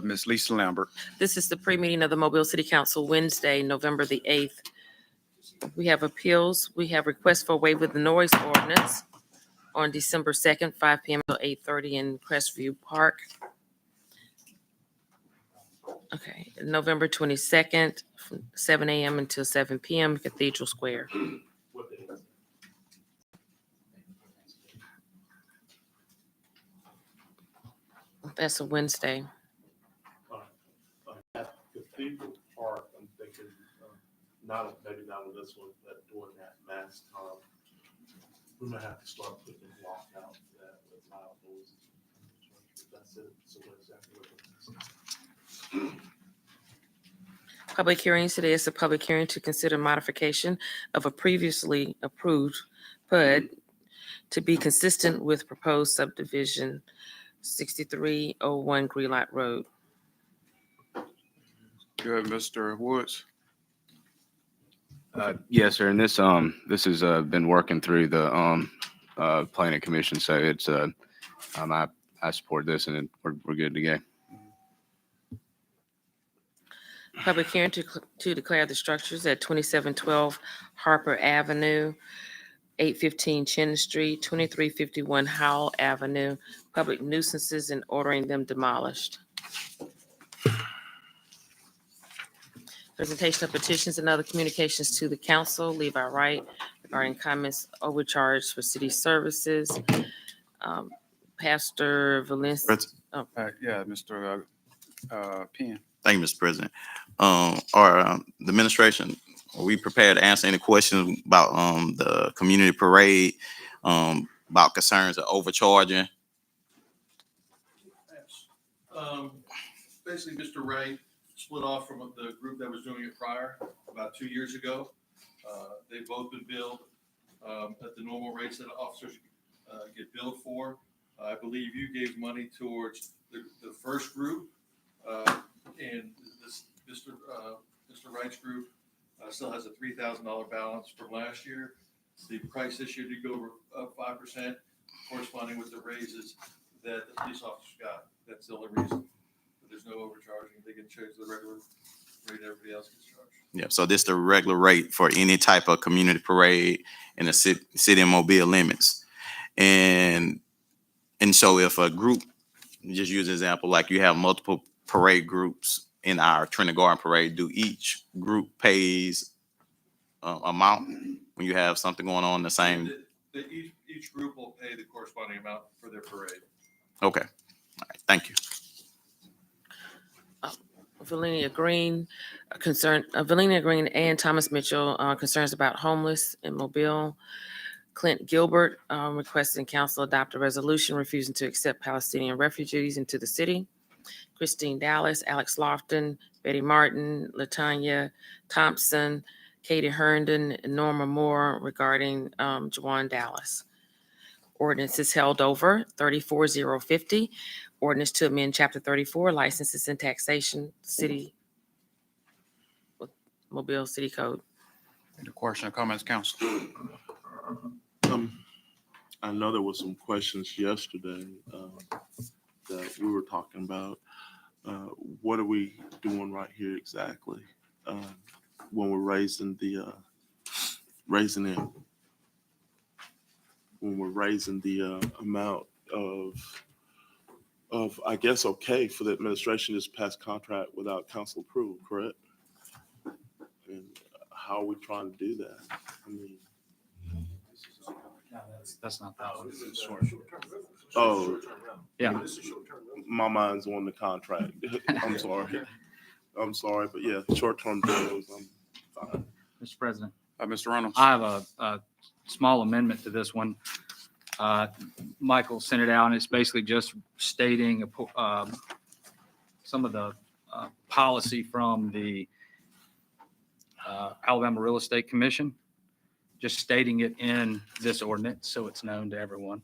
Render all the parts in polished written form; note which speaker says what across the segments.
Speaker 1: Ms. Lisa Lambert.
Speaker 2: This is the pre-meeting of the Mobile City Council, Wednesday, November the 8th. We have appeals. We have requests for waiver of the noise ordinance on December 2nd, 5 p.m. till 8:30 in Crestview Park. Okay, November 22nd, from 7 a.m. until 7 p.m. Cathedral Square. That's a Wednesday.
Speaker 3: At Cathedral Park, I'm thinking, maybe not on this one, but during that mass time, we might have to start putting lockout that with loud noises. That's it. So what exactly what it is.
Speaker 2: Public hearings. Today is a public hearing to consider modification of a previously approved PUD to be consistent with proposed subdivision 6301 Greenlight Road.
Speaker 1: Good, Mr. Woods.
Speaker 4: Yes, sir. And this has been working through the planning commission, so it's I support this, and we're good to go.
Speaker 2: Public hearing to declare the structures at 2712 Harper Avenue, 815 Chin Street, 2351 Howell Avenue, public nuisances and ordering them demolished. Presentation of petitions and other communications to the council. Levi Wright regarding comments overcharged for city services. Pastor Valencia.
Speaker 1: Yeah, Mr. Penn.
Speaker 5: Thank you, Mr. President. The administration, are we prepared to answer any questions about the community parade, about concerns of overcharging?
Speaker 6: Basically, Mr. Wright split off from the group that was doing it prior about 2 years ago. They've both been billed at the normal rates that officers get billed for. I believe you gave money towards the first group, and this Mr. Wright's group still has a $3,000 balance from last year. The price this year did go up 5%, corresponding with the raises that the police officers got. That's the only reason. But there's no overcharging. They can charge the regular rate everybody else gets charged.
Speaker 5: Yeah, so this the regular rate for any type of community parade in the city of Mobile limits. And so if a group, just use an example, like you have multiple parade groups in our Trinity Garden parade, do each group pays amount when you have something going on the same?
Speaker 6: Each group will pay the corresponding amount for their parade.
Speaker 5: Okay. All right. Thank you.
Speaker 2: Valenia Green and Thomas Mitchell concerns about homeless in Mobile. Clint Gilbert requesting council adopt a resolution refusing to accept Palestinian refugees into the city. Christine Dallas, Alex Lofton, Betty Martin, Latanya Thompson, Katie Herndon, and Norma Moore regarding Jawan Dallas. Ordinance is held over. 34050. Ordinance to amend Chapter 34, Licenses and Taxation, Mobile City Code.
Speaker 1: Any question or comments, council?
Speaker 3: I know there was some questions yesterday that we were talking about. What are we doing right here exactly when we're raising the amount of I guess okay for the administration to just pass contract without council approval, correct? And how are we trying to do that? I mean,
Speaker 7: No, that's not that one.
Speaker 3: oh,
Speaker 7: Yeah.
Speaker 3: my mind's on the contract. I'm sorry, but yeah, short-term deals, I'm fine.
Speaker 7: Mr. President,
Speaker 1: Mr. Reynolds.
Speaker 7: I have a small amendment to this one. Michael sent it out, and it's basically just stating some of the policy from the Alabama Real Estate Commission, just stating it in this ordinance so it's known to everyone.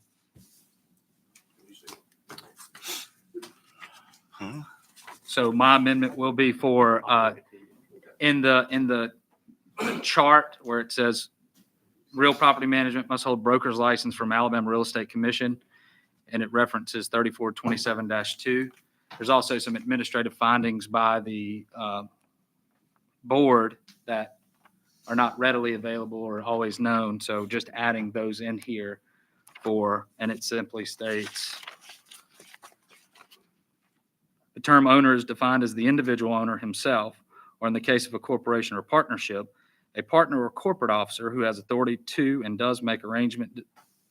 Speaker 7: So my amendment will be for in the chart where it says real property management must hold broker's license from Alabama Real Estate Commission, and it references 3427-2. There's also some administrative findings by the board that are not readily available or always known. So just adding those in here and it simply states, the term owner is defined as the individual owner himself, or in the case of a corporation or partnership, a partner or corporate officer who has authority to and does make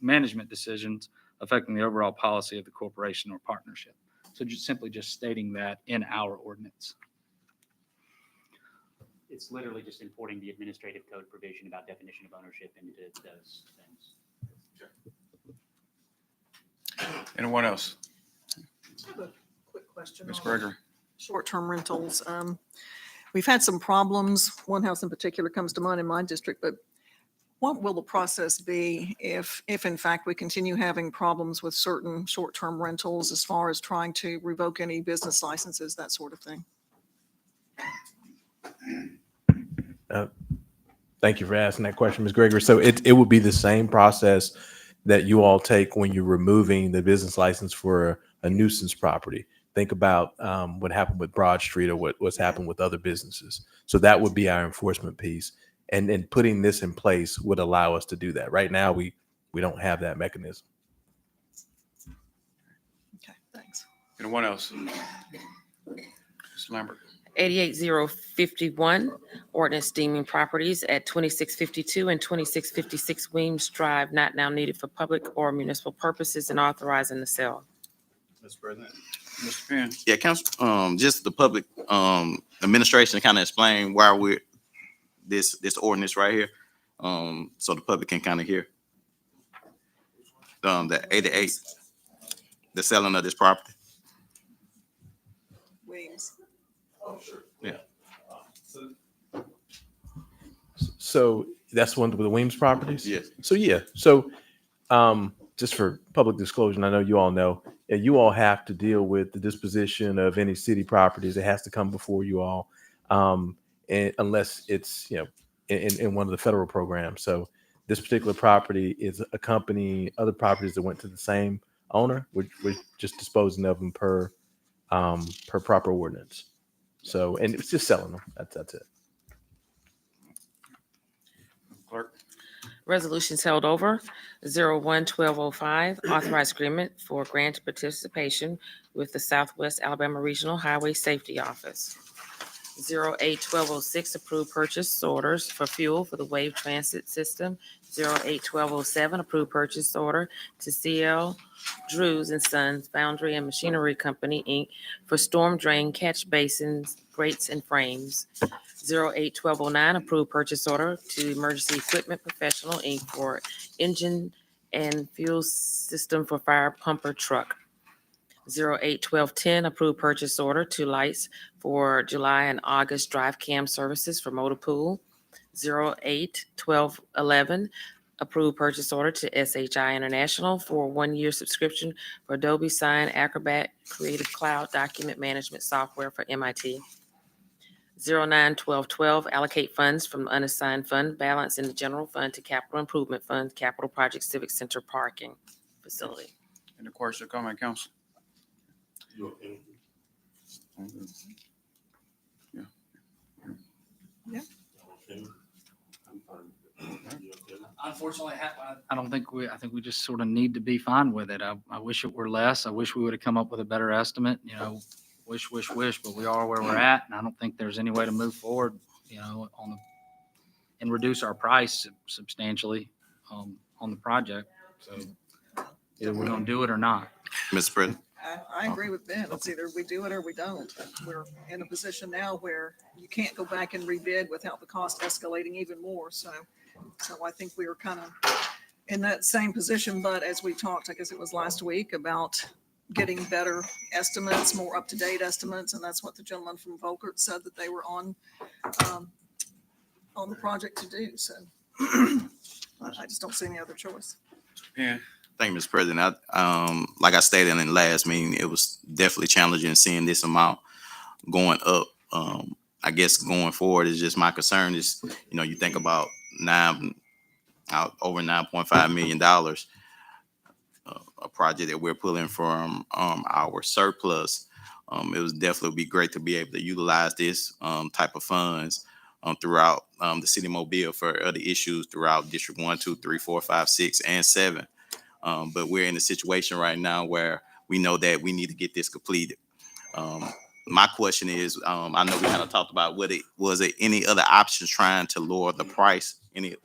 Speaker 7: management decisions affecting the overall policy of the corporation or partnership. So just simply stating that in our ordinance.
Speaker 8: It's literally just importing the administrative code provision about definition of ownership into those things.
Speaker 1: Anyone else?
Speaker 9: I have a quick question.
Speaker 1: Ms.
Speaker 9: on
Speaker 1: Gregory?
Speaker 9: Short-term rentals. We've had some problems. One house in particular comes to mind in my district, but what will the process be if in fact we continue having problems with certain short-term rentals as far as trying to revoke any business licenses, that sort of thing?
Speaker 10: Thank you for asking that question, Ms. Gregory. So it would be the same process that you all take when you're removing the business license for a nuisance property. Think about what happened with Broad Street or what's happened with other businesses. So that would be our enforcement piece. And putting this in place would allow us to do that. Right now, we don't have that mechanism.
Speaker 9: Okay, thanks.
Speaker 1: Anyone else? Mr. Lambert?
Speaker 2: 88051, ordinance deeming properties at 2652 and 2656 Weems Drive not now needed for public or municipal purposes and authorizing the sale.
Speaker 6: Mr. President.
Speaker 1: Mr. Penn?
Speaker 5: Yeah, council, just the public, administration kind of explain why we're this ordinance right here. So the public can kind of hear. The 88, the selling of this property.
Speaker 9: Weems.
Speaker 3: Oh, sure.
Speaker 5: Yeah.
Speaker 10: So that's one with the Weems properties?
Speaker 5: Yes.
Speaker 10: So yeah, just for public disclosure, and I know you all know, you all have to deal with the disposition of any city properties. It has to come before you all, and unless it's in one of the federal programs. So this particular property is accompanying other properties that went to the same owner. We're just disposing of them per proper ordinance. So, and it's just selling them. That's it.
Speaker 1: Clerk?
Speaker 2: Resolutions held over. 01-1205, authorized agreement for grant participation with the Southwest Alabama Regional Highway Safety Office. 08-1206, approved purchase orders for fuel for the Wave Transit System. 08-1207, approved purchase order to CL Drews and Sons Boundary and Machinery Company, Inc. for storm drain catch basins, grates, and frames. 08-1209, approved purchase order to Emergency Equipment Professional, Inc. for engine and fuel system for fire pumper truck. 08-1210, approved purchase order to Lights for July and August drive cam services for motor pool. 08-1211, approved purchase order to SHI International for 1-year subscription for Adobe Sign Acrobat Creative Cloud document management software for MIT. 09-1212, allocate funds from unassigned fund balance in the general fund to capital improvement fund, capital project civic center parking facility.
Speaker 1: Any question or comment, council?
Speaker 3: You okay?
Speaker 1: Yeah.
Speaker 3: Okay. I'm fine. You okay?
Speaker 7: Unfortunately, I think we just sort of need to be fine with it. I wish it were less. I wish we would have come up with a better estimate, wish, but we are where we're at. And I don't think there's any way to move forward, and reduce our price substantially, on the project. So either we're going to do it or not.
Speaker 5: Mr. President.
Speaker 9: I agree with Ben. It's either we do it or we don't. We're in a position now where you can't go back and rebid without the cost escalating even more. So I think we were kind of in that same position. But as we talked, I guess it was last week, about getting better estimates, more up-to-date estimates. And that's what the gentleman from Volkert said that they were on the project to do. So I just don't see any other choice.
Speaker 1: Penn?
Speaker 5: Thank you, Mr. President. Like I stated in the last meeting, it was definitely challenging seeing this amount going up. I guess going forward is just my concern is, you think about over $9.5 million, a project that we're pulling from our surplus. It was definitely be great to be able to utilize this type of funds throughout the city of Mobile for other issues throughout District 1, 2, 3, 4, 5, 6, and 7. But we're in a situation right now where we know that we need to get this completed. My question is, I know we kind of talked about was it any other options trying to lower the price, any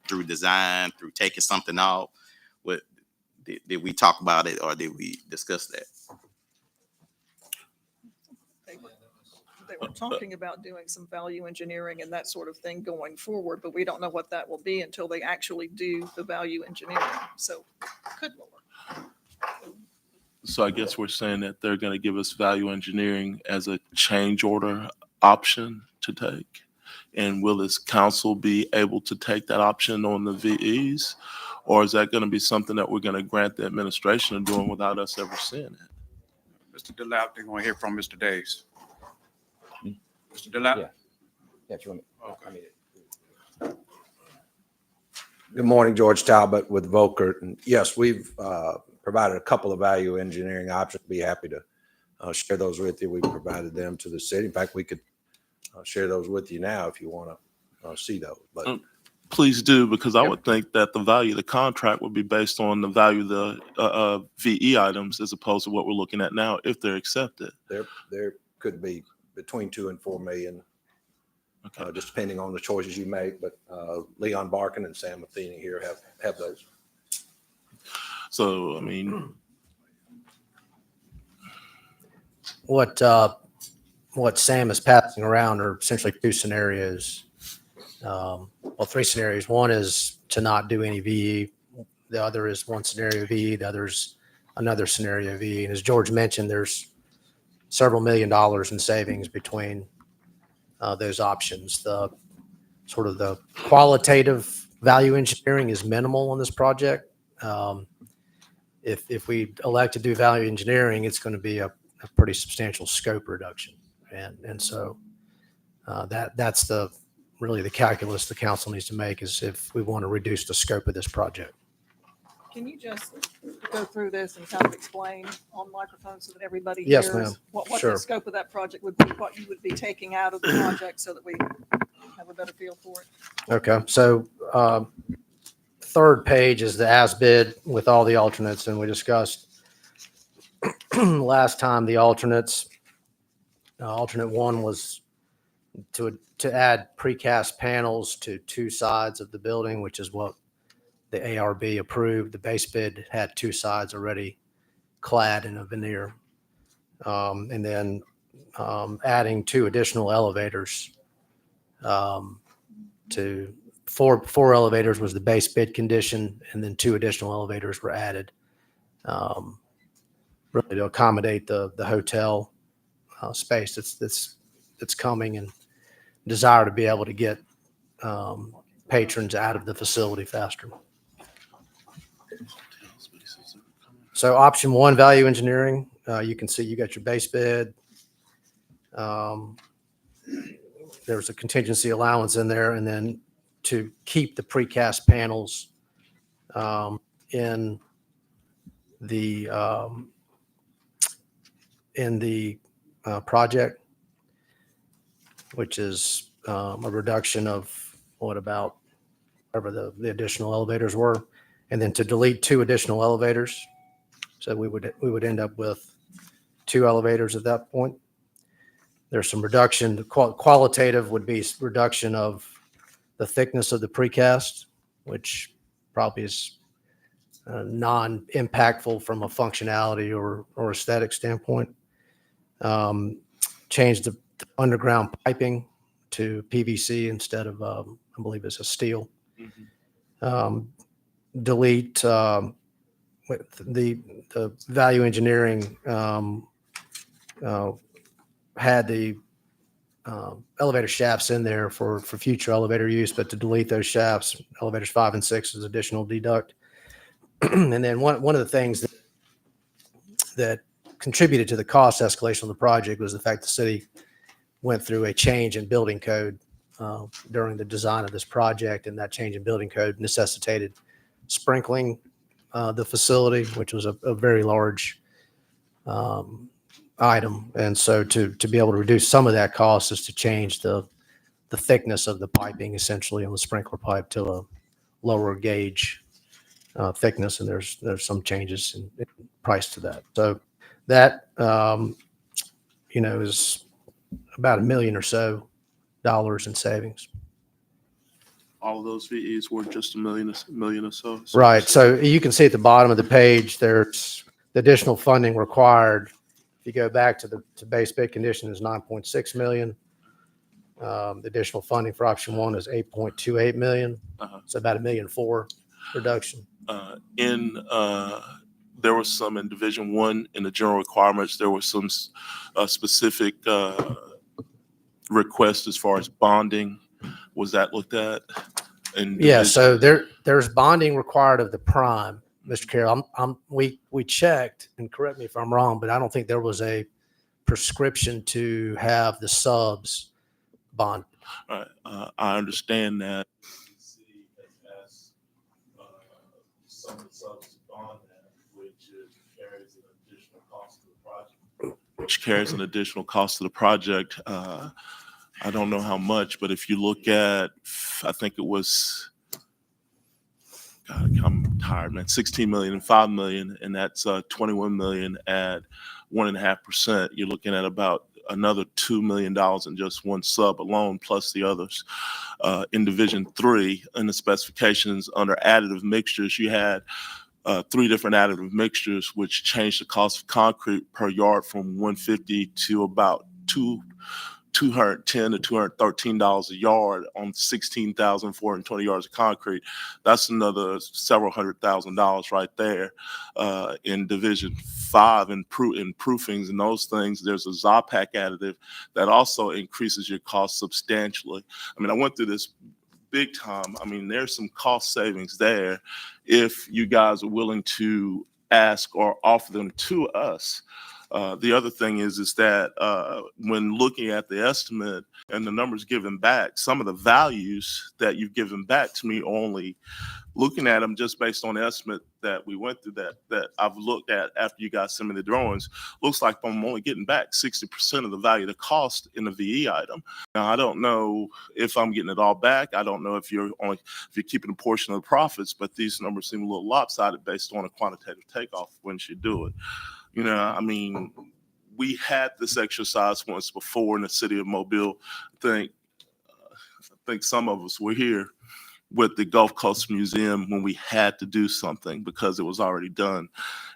Speaker 5: through design, through taking something out? What did we talk about it, or did we discuss that?
Speaker 9: They were talking about doing some value engineering and that sort of thing going forward, but we don't know what that will be until they actually do the value engineering. So could lower.
Speaker 11: So I guess we're saying that they're going to give us value engineering as a change order option to take. And will this council be able to take that option on the VEs? Or is that going to be something that we're going to grant the administration of doing without us ever seeing it?
Speaker 1: Mr. Delap, they're gonna hear from Mr. Days. Mr. Delap?
Speaker 12: Yeah. Yeah, if you want me.
Speaker 1: Okay.
Speaker 12: I need it. Good morning, George Talbot with Volkert. And yes, we've provided a couple of value engineering options. Be happy to share those with you. We provided them to the city. In fact, we could share those with you now if you want to see those. But
Speaker 11: Please do, because I would think that the value of the contract would be based on the value of the VE items as opposed to what we're looking at now, if they're accepted.
Speaker 12: there could be between 2 and 4 million,
Speaker 11: Okay.
Speaker 12: just depending on the choices you make. But Leon Barkin and Sam Matheny here have those.
Speaker 11: So, I mean,
Speaker 13: What Sam is passing around are essentially two scenarios. Well, three scenarios. One is to not do any VE. The other is one scenario VE. The other's another scenario VE. And as George mentioned, there's several $1 million in savings between those options. The sort of the qualitative value engineering is minimal on this project. If we elect to do value engineering, it's going to be a pretty substantial scope reduction. And so that's really the calculus the council needs to make, is if we want to reduce the scope of this project.
Speaker 9: Can you just go through this and kind of explain on microphone so that everybody
Speaker 13: Yes,
Speaker 9: hears
Speaker 13: ma'am.
Speaker 9: what
Speaker 13: Sure.
Speaker 9: the scope of that project would be, what you would be taking out of the project so that we have a better feel for it?
Speaker 13: Okay, so third page is the as-bid with all the alternates, and we discussed last time the alternates. Alternate one was to add precast panels to two sides of the building, which is what the ARB approved. The base bid had two sides already clad in a veneer. And then adding two additional elevators to four elevators was the base bid condition, and then two additional elevators were added really to accommodate the hotel space that's coming, and desire to be able to get patrons out of the facility faster. So option one, value engineering, you can see you got your base bid. There's a contingency allowance in there, and then to keep the precast panels in the project, which is a reduction of about whatever the additional elevators were, and then to delete two additional elevators. So we would end up with two elevators at that point. There's some reduction. The qualitative would be reduction of the thickness of the precast, which probably is non-impactful from a functionality or aesthetic standpoint. Change the underground piping to PVC instead of, I believe it's a steel. Delete the value engineering had the elevator shafts in there for future elevator use, but to delete those shafts, elevators 5 and 6 is additional deduct. And then one of the things that contributed to the cost escalation of the project was the fact the city went through a change in building code during the design of this project, and that change in building code necessitated sprinkling the facility, which was a very large item. And so to be able to reduce some of that cost is to change the thickness of the piping essentially on the sprinkler pipe to a lower gauge thickness. And there's some changes in price to that. So that, is about $1 million or so in savings.
Speaker 11: All of those VEs were just $1 million or so.
Speaker 13: Right. So you can see at the bottom of the page, there's the additional funding required. If you go back to to base bid condition is 9.6 million. The additional funding for option one is 8.28 million. So about $1.4 million reduction.
Speaker 11: There was some in Division 1 in the general requirements. There was some specific requests as far as bonding. Was that looked at?
Speaker 13: Yeah. So there's bonding required of the prime, Mr. Carroll. We checked, and correct me if I'm wrong, but I don't think there was a prescription to have the subs bond.
Speaker 11: All right. I understand that. The city has asked some of the subs to bond that, which carries an additional cost to the project. I don't know how much, but if you look at, I think it was, God, I'm tired, man, 16 million and 5 million, and that's 21 million at 1.5%. You're looking at about another $2 million in just one sub alone, plus the others. In Division 3, in the specifications under additive mixtures, you had 3 different additive mixtures, which changed the cost of concrete per yard from $150 to about $210 to $213 a yard on 16,420 yards of concrete. That's another several $100,000 right there. In Division 5, in proofings and those things, there's a Zopac additive that also increases your cost substantially. I mean, I went through this big time. I mean, there's some cost savings there if you guys are willing to ask or offer them to us. The other thing is that when looking at the estimate and the numbers given back, some of the values that you've given back to me, only looking at them just based on the estimate that we went through that I've looked at after you guys sent me the drawings, looks like I'm only getting back 60% of the value of the cost in the VE item. Now, I don't know if I'm getting it all back. I don't know if you're keeping a portion of the profits, but these numbers seem a little lopsided based on a quantitative takeoff when you do it. I mean, we had this exercise once before in the city of Mobile. I think some of us were here with the Gulf Coast Museum when we had to do something because it was already done.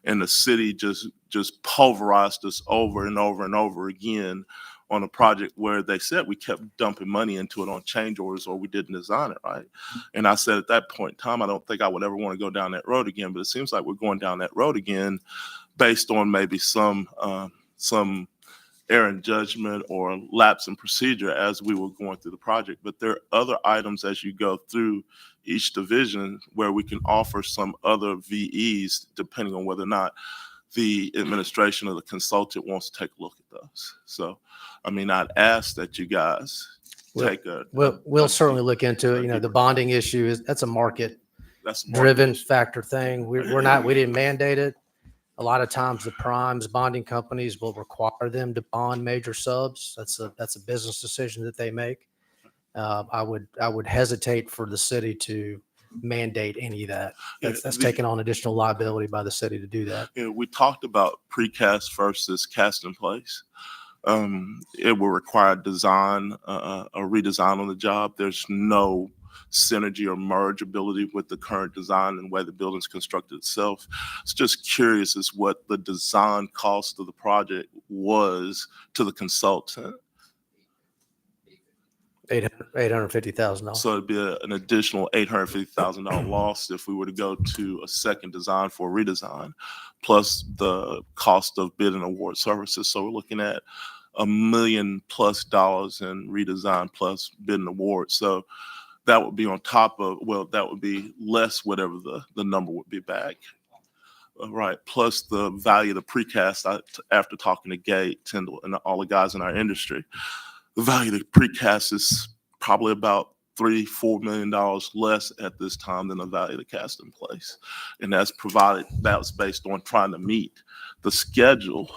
Speaker 11: And the city just pulverized us over and over and over again on a project where they said we kept dumping money into it on change orders or we didn't design it right. And I said at that point in time, I don't think I would ever want to go down that road again, but it seems like we're going down that road again based on maybe some error in judgment or lapse in procedure as we were going through the project. But there are other items as you go through each division where we can offer some other VEs depending on whether or not the administration or the consultant wants to take a look at those. So, I mean, I'd ask that you guys take
Speaker 13: We'll certainly look into it. The bonding issue that's a market driven factor thing. We didn't mandate it. A lot of times the primes bonding companies will require them to bond major subs. That's a business decision that they make. I would hesitate for the city to mandate any of that. That's taking on additional liability by the city to do that.
Speaker 11: We talked about precast versus cast in place. It will require design, a redesign on the job. There's no synergy or merge ability with the current design and the way the building's constructed itself. It's just curious as what the design cost of the project was to the consultant.
Speaker 13: $850,000.
Speaker 11: So it'd be an additional $850,000 loss if we were to go to a second design for a redesign, plus the cost of bid and award services. So we're looking at $1 million+ in redesign plus bid and award. So that would be on top of, that would be less whatever the number would be back. Right. Plus the value of the precast, after talking to Gate, Tyndall, and all the guys in our industry, the value of the precast is probably about $3-4 million less at this time than the value of the cast in place. And that was based on trying to meet the schedule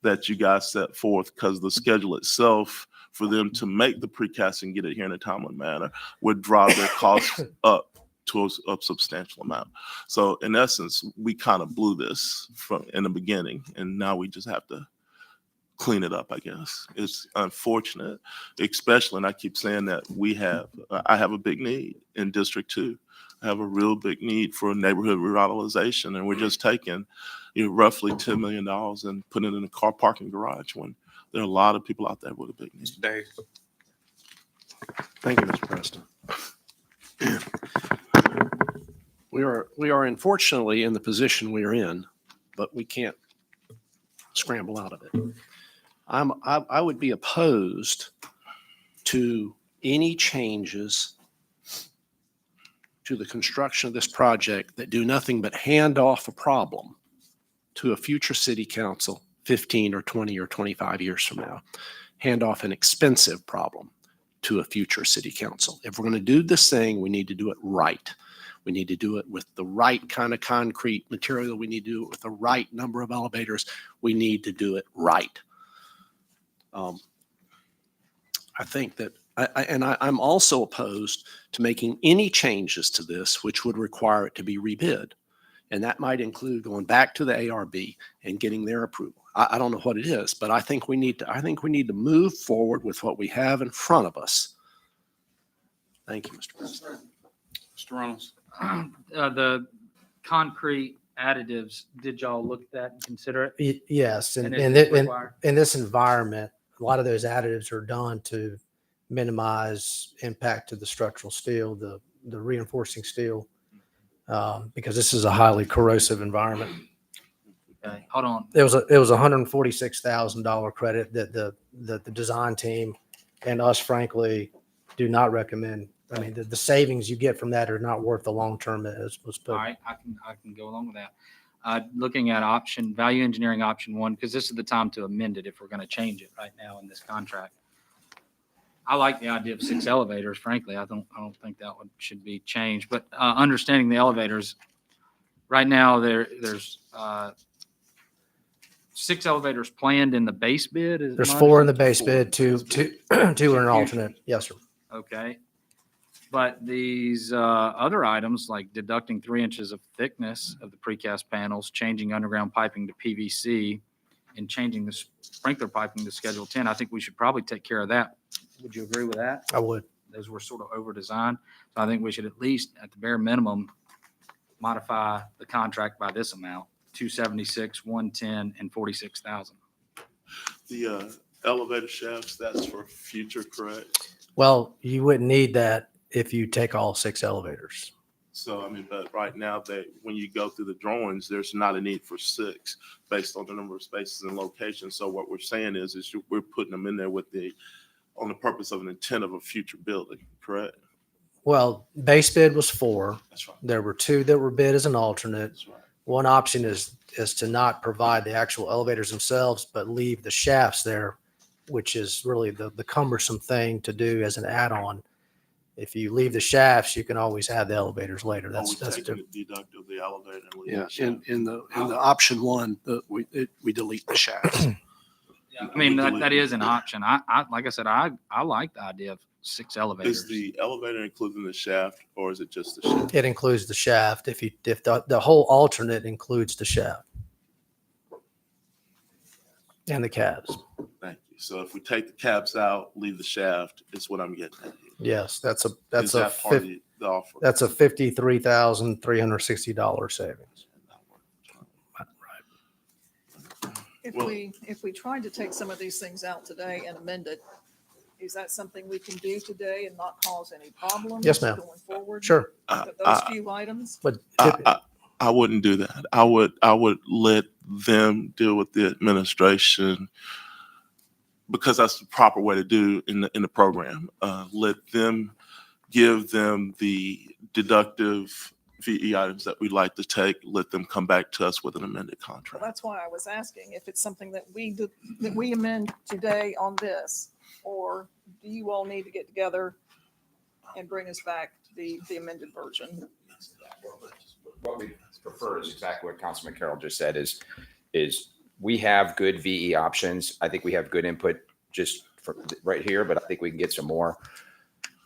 Speaker 11: that you guys set forth, because the schedule itself for them to make the precast and get it here in a timely manner would drive their costs up to a substantial amount. So in essence, we kind of blew this from in the beginning, and now we just have to clean it up, I guess. It's unfortunate, especially, and I keep saying that I have a big need in District 2. I have a real big need for neighborhood revitalization, and we're just taking roughly $10 million and putting it in a car parking garage when there are a lot of people out there with a big need.
Speaker 1: Mr. Days.
Speaker 14: Thank you, Mr. President. We are unfortunately in the position we are in, but we can't scramble out of it. I would be opposed to any changes to the construction of this project that do nothing but hand off a problem to a future city council 15 or 20 or 25 years from now. Hand off an expensive problem to a future city council. If we're going to do this thing, we need to do it right. We need to do it with the right kind of concrete material. We need to do it with the right number of elevators. We need to do it right. I think that, I'm also opposed to making any changes to this, which would require it to be rebid. And that might include going back to the ARB and getting their approval. I don't know what it is, but I think we need to move forward with what we have in front of us. Thank you, Mr. President.
Speaker 1: Mr. Reynolds.
Speaker 7: The concrete additives, did y'all look at that and consider it?
Speaker 13: Yes, and
Speaker 7: And it's required?
Speaker 13: in this environment, a lot of those additives are done to minimize impact to the structural steel, the reinforcing steel, because this is a highly corrosive environment.
Speaker 7: Okay, hold on.
Speaker 13: It was a $146,000 credit that the design team and us, frankly, do not recommend. I mean, the savings you get from that are not worth the long term as was put.
Speaker 7: All right, I can go along with that. Looking at value engineering option 1, because this is the time to amend it if we're going to change it right now in this contract. I like the idea of 6 elevators, frankly. I don't think that one should be changed. But understanding the elevators, right now there's 6 elevators planned in the base bid.
Speaker 13: There's 4 in the base bid, two are an alternate. Yes, sir.
Speaker 7: Okay. But these other items, like deducting 3 inches of thickness of the precast panels, changing underground piping to PVC, and changing the sprinkler piping to Schedule 10, I think we should probably take care of that. Would you agree with that?
Speaker 13: I would.
Speaker 7: Those were sort of over-designed. So I think we should at least, at the bare minimum, modify the contract by this amount, 276, 110, and 46,000.
Speaker 11: The elevator shafts, that's for future, correct?
Speaker 13: Well, you wouldn't need that if you take all 6 elevators.
Speaker 11: So, I mean, but right now when you go through the drawings, there's not a need for 6 based on the number of spaces and locations. So what we're saying is we're putting them in there on the purpose of an intent of a future building, correct?
Speaker 13: Well, base bid was 4.
Speaker 11: That's right.
Speaker 13: There were 2 that were bid as an alternate.
Speaker 11: That's right.
Speaker 13: One option is to not provide the actual elevators themselves, but leave the shafts there, which is really the cumbersome thing to do as an add-on. If you leave the shafts, you can always add the elevators later. That's
Speaker 11: taking the deduct of the elevator and leaving
Speaker 14: Yeah,
Speaker 11: the shaft.
Speaker 14: in the option 1, we delete the shafts.
Speaker 7: Yeah, I mean, that is an option. I like I said, I like the idea of 6 elevators.
Speaker 11: Is the elevator including the shaft, or is it just the shaft?
Speaker 13: It includes the shaft. If the whole alternate includes the shaft and the cabs.
Speaker 11: Thank you. So if we take the cabs out, leave the shaft, is what I'm getting at here.
Speaker 13: Yes, that's
Speaker 11: Is
Speaker 13: a
Speaker 11: that part of the offer?
Speaker 13: that's a $53,360 savings.
Speaker 9: If we tried to take some of these things out today and amend it, is that something we can do today and not cause any problems?
Speaker 13: Yes, ma'am.
Speaker 9: Going forward?
Speaker 13: Sure.
Speaker 9: Those few items?
Speaker 13: But
Speaker 11: I wouldn't do that. I would let them deal with the administration, because that's the proper way to do in the program. Let them give them the deductive VE items that we'd like to take. Let them come back to us with an amended
Speaker 9: Well,
Speaker 11: contract.
Speaker 9: that's why I was asking if it's something that we amend today on this, or do you all need to get together and bring us back the amended version?
Speaker 15: What we prefer is exactly what Councilman Carroll just said, is we have good VE options. I think we have good input just right here, but I think we can get some more.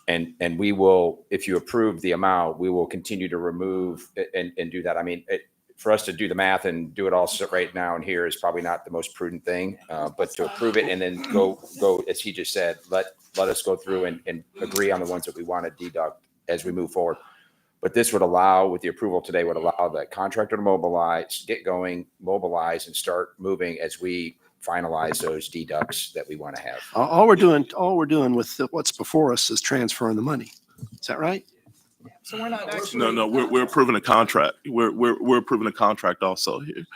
Speaker 15: And we will, if you approve the amount, we will continue to remove and do that. I mean, for us to do the math and do it all right now and here is probably not the most prudent thing. But to approve it and then go, as he just said, let us go through and agree on the ones that we want to deduct as we move forward. But this would allow, with the approval today, would allow the contractor to mobilize, get going, mobilize, and start moving as we finalize those deducts that we want to have.
Speaker 14: All we're doing with what's before us is transferring the money. Is that right?
Speaker 9: So we're not actually.
Speaker 11: No, we're approving a contract. We're approving a contract also here.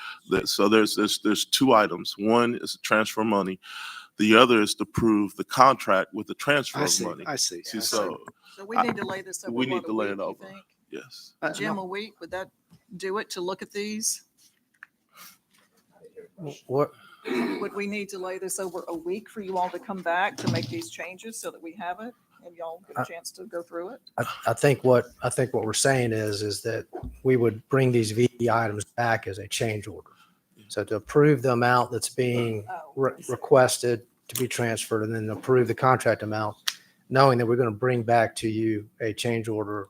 Speaker 11: So there's two items. One is to transfer money. The other is to approve the contract with the transfer of money.
Speaker 14: I see.
Speaker 9: So we need to lay this over.
Speaker 11: We need
Speaker 9: what,
Speaker 11: to
Speaker 9: a
Speaker 11: lay
Speaker 9: week,
Speaker 11: it
Speaker 9: you
Speaker 11: over.
Speaker 9: think?
Speaker 11: Yes.
Speaker 9: Jim, a week, would that do it to look at these?
Speaker 13: What,
Speaker 9: Would we need to lay this over a week for you all to come back to make these changes so that we have it and y'all get a chance to go through it?
Speaker 13: I think what we're saying is that we would bring these VE items back as a change order. So to approve the amount that's being requested to be transferred and then approve the contract amount, knowing that we're going to bring back to you a change order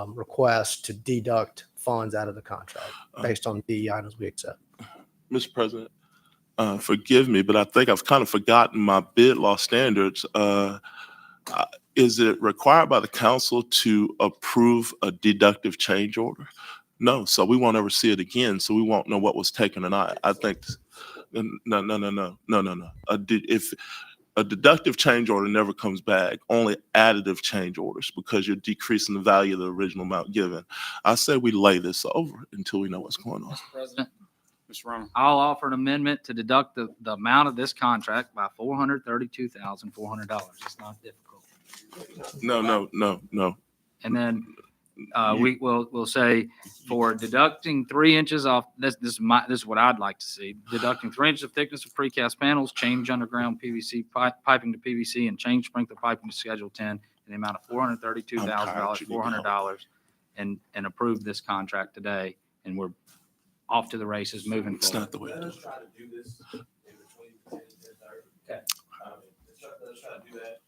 Speaker 13: request to deduct funds out of the contract based on the items we accept.
Speaker 11: Mr. President, forgive me, but I think I've kind of forgotten my bid law standards. Is it required by the council to approve a deductive change order? No, so we won't ever see it again. So we won't know what was taken or not. I think, no. If a deductive change order never comes back, only additive change orders, because you're decreasing the value of the original amount given. I say we lay this over until we know what's going on.
Speaker 7: Mr. President,
Speaker 1: Mr. Roman.
Speaker 7: I'll offer an amendment to deduct the amount of this contract by $432,400. It's not difficult.
Speaker 11: No.
Speaker 7: And then we'll say for deducting 3 inches off, this is what I'd like to see. Deducting 3 inches of thickness of precast panels, change underground PVC piping to PVC, and change sprinkler piping to Schedule 10 in the amount of $432,400 and approve this contract today. And we're off to the races moving
Speaker 11: It's
Speaker 7: forward.
Speaker 11: not the way.
Speaker 3: Let us try to do this in between 10 and 10:30.
Speaker 7: Okay.
Speaker 3: Let's try to do that,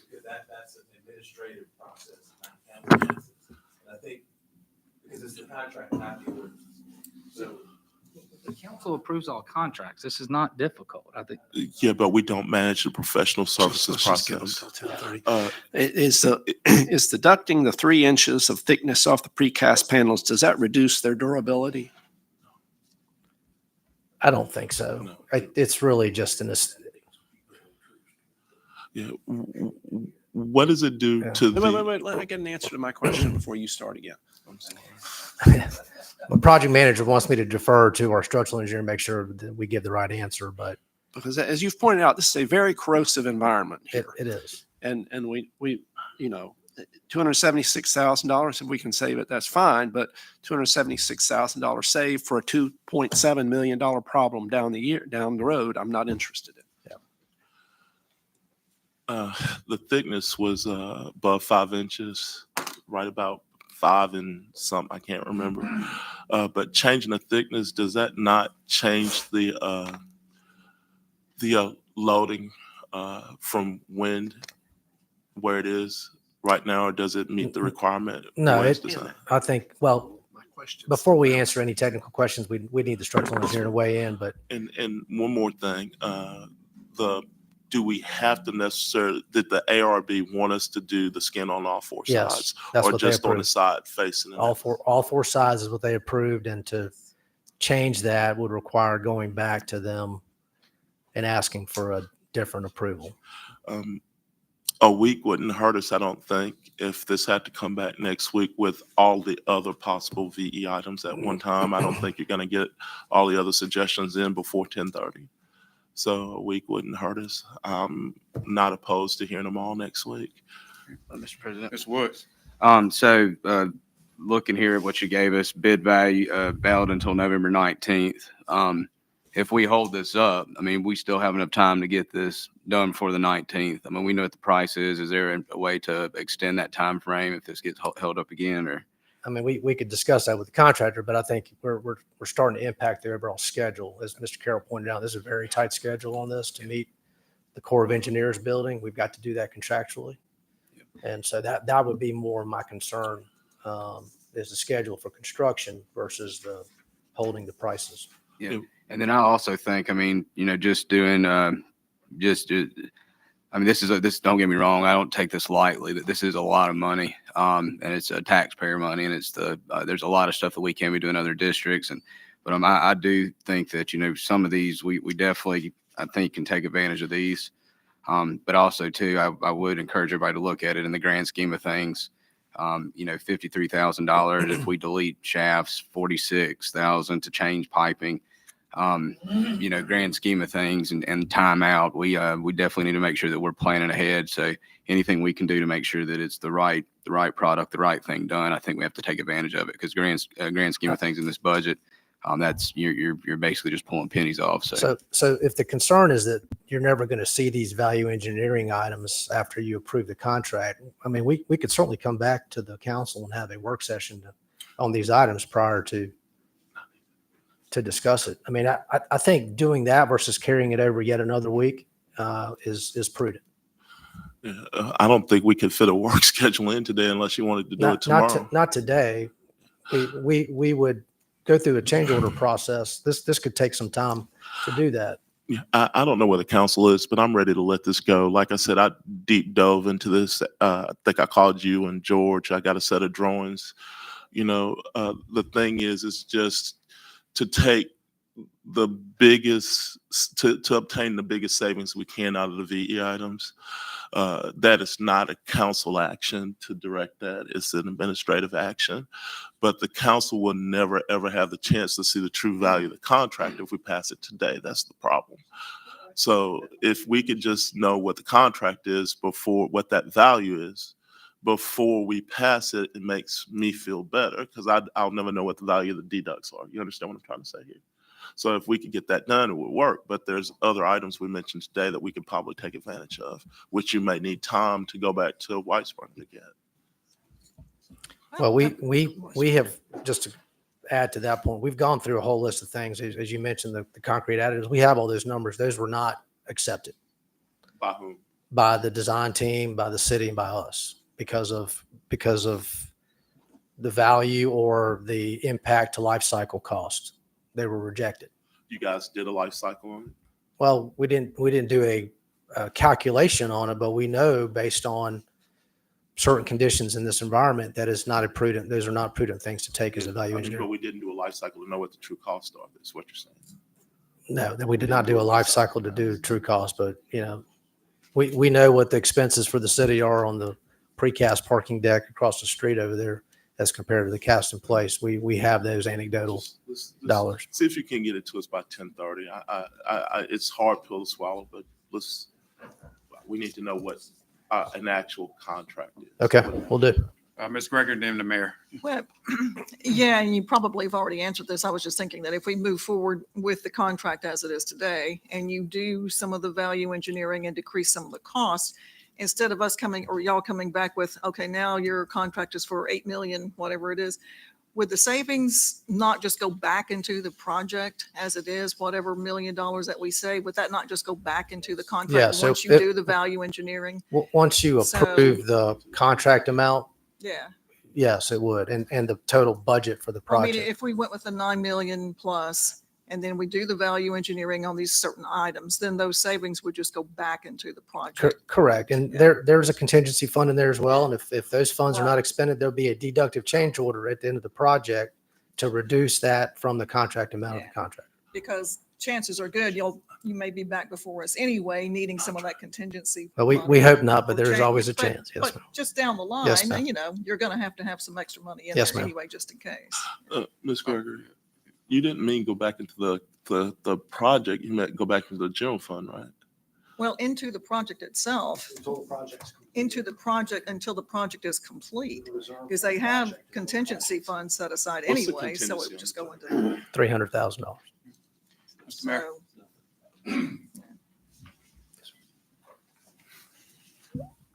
Speaker 3: because that's an administrative process, not county business. And I think, because it's the contract, not the ordinance. So,
Speaker 7: The council approves all contracts. This is not difficult. I think.
Speaker 11: Yeah, but we don't manage the professional services
Speaker 14: Let's just give them
Speaker 11: process.
Speaker 14: till 10:30. Is deducting the 3 inches of thickness off the precast panels, does that reduce their durability?
Speaker 13: I don't think so.
Speaker 11: No.
Speaker 13: It's really just an aesthetic.
Speaker 11: Yeah. What does it do to
Speaker 14: Wait,
Speaker 11: the?
Speaker 14: let me get an answer to my question before you start again.
Speaker 11: I'm sorry.
Speaker 13: The project manager wants me to defer to our structural engineer and make sure that we give the right answer, but
Speaker 14: Because as you've pointed out, this is a very corrosive environment
Speaker 13: it
Speaker 14: here.
Speaker 13: is.
Speaker 14: And we, $276,000, if we can save it, that's fine, but $276,000 saved for a $2.7 million problem down the road, I'm not interested in.
Speaker 11: The thickness was above 5 inches, right about 5 and some, I can't remember. But changing the thickness, does that not change the loading from wind where it is right now, or does it meet the requirement?
Speaker 13: No,
Speaker 11: where it's designed?
Speaker 13: I think, well,
Speaker 14: My question.
Speaker 13: before we answer any technical questions, we need the structural engineer to weigh in, but
Speaker 11: And one more thing, do we have to necessarily, did the ARB want us to do the skin on all four
Speaker 13: yes,
Speaker 11: sides?
Speaker 13: that's
Speaker 11: Or
Speaker 13: what they
Speaker 11: just on the
Speaker 13: approved.
Speaker 11: side facing it?
Speaker 13: All four sides is what they approved, and to change that would require going back to them and asking for a different approval.
Speaker 11: A week wouldn't hurt us, I don't think, if this had to come back next week with all the other possible VE items at one time. I don't think you're gonna get all the other suggestions in before 10:30. So a week wouldn't hurt us. I'm not opposed to hearing them all next week.
Speaker 4: Mr. President.
Speaker 1: Ms. Woods.
Speaker 4: Looking here at what you gave us, bid value valid until November 19th. If we hold this up, I mean, we still have enough time to get this done before the 19th. I mean, we know what the price is. Is there a way to extend that time frame if this gets held up again, or?
Speaker 13: I mean, we could discuss that with the contractor, but I think we're starting to impact the overall schedule. As Mr. Carroll pointed out, there's a very tight schedule on this to meet the Corps of Engineers building. We've got to do that contractually. And so that would be more my concern, is the schedule for construction versus the holding the prices.
Speaker 4: Yeah. And then I also think, I mean, you know, just doing, I mean, this, don't get me wrong. I don't take this lightly, that this is a lot of money. And it's taxpayer money, and it's there's a lot of stuff that we can be doing in other districts. But I do think that, you know, some of these, we definitely, I think, can take advantage of these. But also too, I would encourage everybody to look at it in the grand scheme of things. You know, $53,000 if we delete shafts, $46,000 to change piping. You know, grand scheme of things and time out, we definitely need to make sure that we're planning ahead. So anything we can do to make sure that it's the right product, the right thing done, I think we have to take advantage of it, because grand scheme of things in this budget, that's you're basically just pulling pennies off.
Speaker 13: So if the concern is that you're never going to see these value engineering items after you approve the contract, I mean, we could certainly come back to the council and have a work session on these items prior to discuss it. I mean, I think doing that versus carrying it over yet another week is prudent.
Speaker 11: I don't think we could fit a work schedule in today unless you wanted to do it tomorrow.
Speaker 13: Not today. We would go through a change order process. This could take some time to do that.
Speaker 11: Yeah, I don't know where the council is, but I'm ready to let this go. Like I said, I deep dove into this. I think I called you and George. I got a set of drawings. You know, the thing is just to take the biggest, to obtain the biggest savings we can out of the VE items. That is not a council action to direct that. It's an administrative action. But the council will never, ever have the chance to see the true value of the contract if we pass it today. That's the problem. So if we could just know what the contract is before, what that value is, before we pass it, it makes me feel better, because I'll never know what the value of the deducts are. You understand what I'm trying to say here? So if we could get that done, it would work. But there's other items we mentioned today that we could probably take advantage of, which you may need time to go back to White Springs to get.
Speaker 13: Well, we have, just to add to that point, we've gone through a whole list of things. As you mentioned, the concrete additives, we have all those numbers. Those were not accepted.
Speaker 11: By whom?
Speaker 13: By the design team, by the city, and by us, because of the value or the impact to life cycle cost. They were rejected.
Speaker 11: You guys did a life cycle on it?
Speaker 13: Well, we didn't do a calculation on it, but we know based on certain conditions in this environment that is not a prudent, those are not prudent things to take as a value engineer.
Speaker 11: But we didn't do a life cycle to know what the true costs are. That's what you're saying.
Speaker 13: No, that we did not do a life cycle to do true cost, but you know, we know what the expenses for the city are on the precast parking deck across the street over there as compared to the cast in place. We have those anecdotal dollars.
Speaker 11: See if you can get it to us by 10:30. It's hard pill to swallow, but we need to know what an actual contract is.
Speaker 13: Okay, we'll do.
Speaker 1: Ms. Gregory, then the mayor.
Speaker 9: Well, yeah, and you probably have already answered this. I was just thinking that if we move forward with the contract as it is today, and you do some of the value engineering and decrease some of the costs, instead of us coming or y'all coming back with, okay, now your contract is for 8 million, whatever it is, would the savings not just go back into the project as it is, whatever $1 million that we save, would that not just go back into the contract
Speaker 13: Yeah, so
Speaker 9: once you do the value engineering?
Speaker 13: Once you
Speaker 9: So-
Speaker 13: approve the contract amount,
Speaker 9: Yeah.
Speaker 13: yes, it would. And the total budget for the
Speaker 9: I mean,
Speaker 13: project.
Speaker 9: if we went with the 9 million plus, and then we do the value engineering on these certain items, then those savings would just go back into the project.
Speaker 13: Correct. And there's a contingency fund in there as well. And if those funds are not expended, there'll be a deductive change order at the end of the project to reduce that from the contract amount of the contract.
Speaker 9: Because chances are good, you may be back before us anyway, needing some of that contingency.
Speaker 13: But we
Speaker 9: fund
Speaker 13: hope not, but
Speaker 9: for
Speaker 13: there's
Speaker 9: change.
Speaker 13: always a
Speaker 9: But-
Speaker 13: chance. Yes,
Speaker 9: But
Speaker 13: ma'am.
Speaker 9: just down the
Speaker 13: Yes,
Speaker 9: line,
Speaker 13: ma'am.
Speaker 9: you know, you're going to have some extra money in
Speaker 13: Yes,
Speaker 9: there
Speaker 13: ma'am.
Speaker 9: anyway, just in case.
Speaker 11: Ms. Gregory, you didn't mean go back into the project. You meant go back into the general fund, right?
Speaker 9: Well, into the project itself, into the project until the project is complete, because they have contingency funds set aside
Speaker 11: What's the
Speaker 9: anyway, so it would
Speaker 11: contingency
Speaker 9: just go into.
Speaker 13: $300,000.
Speaker 1: Mr. Mayor.
Speaker 9: So,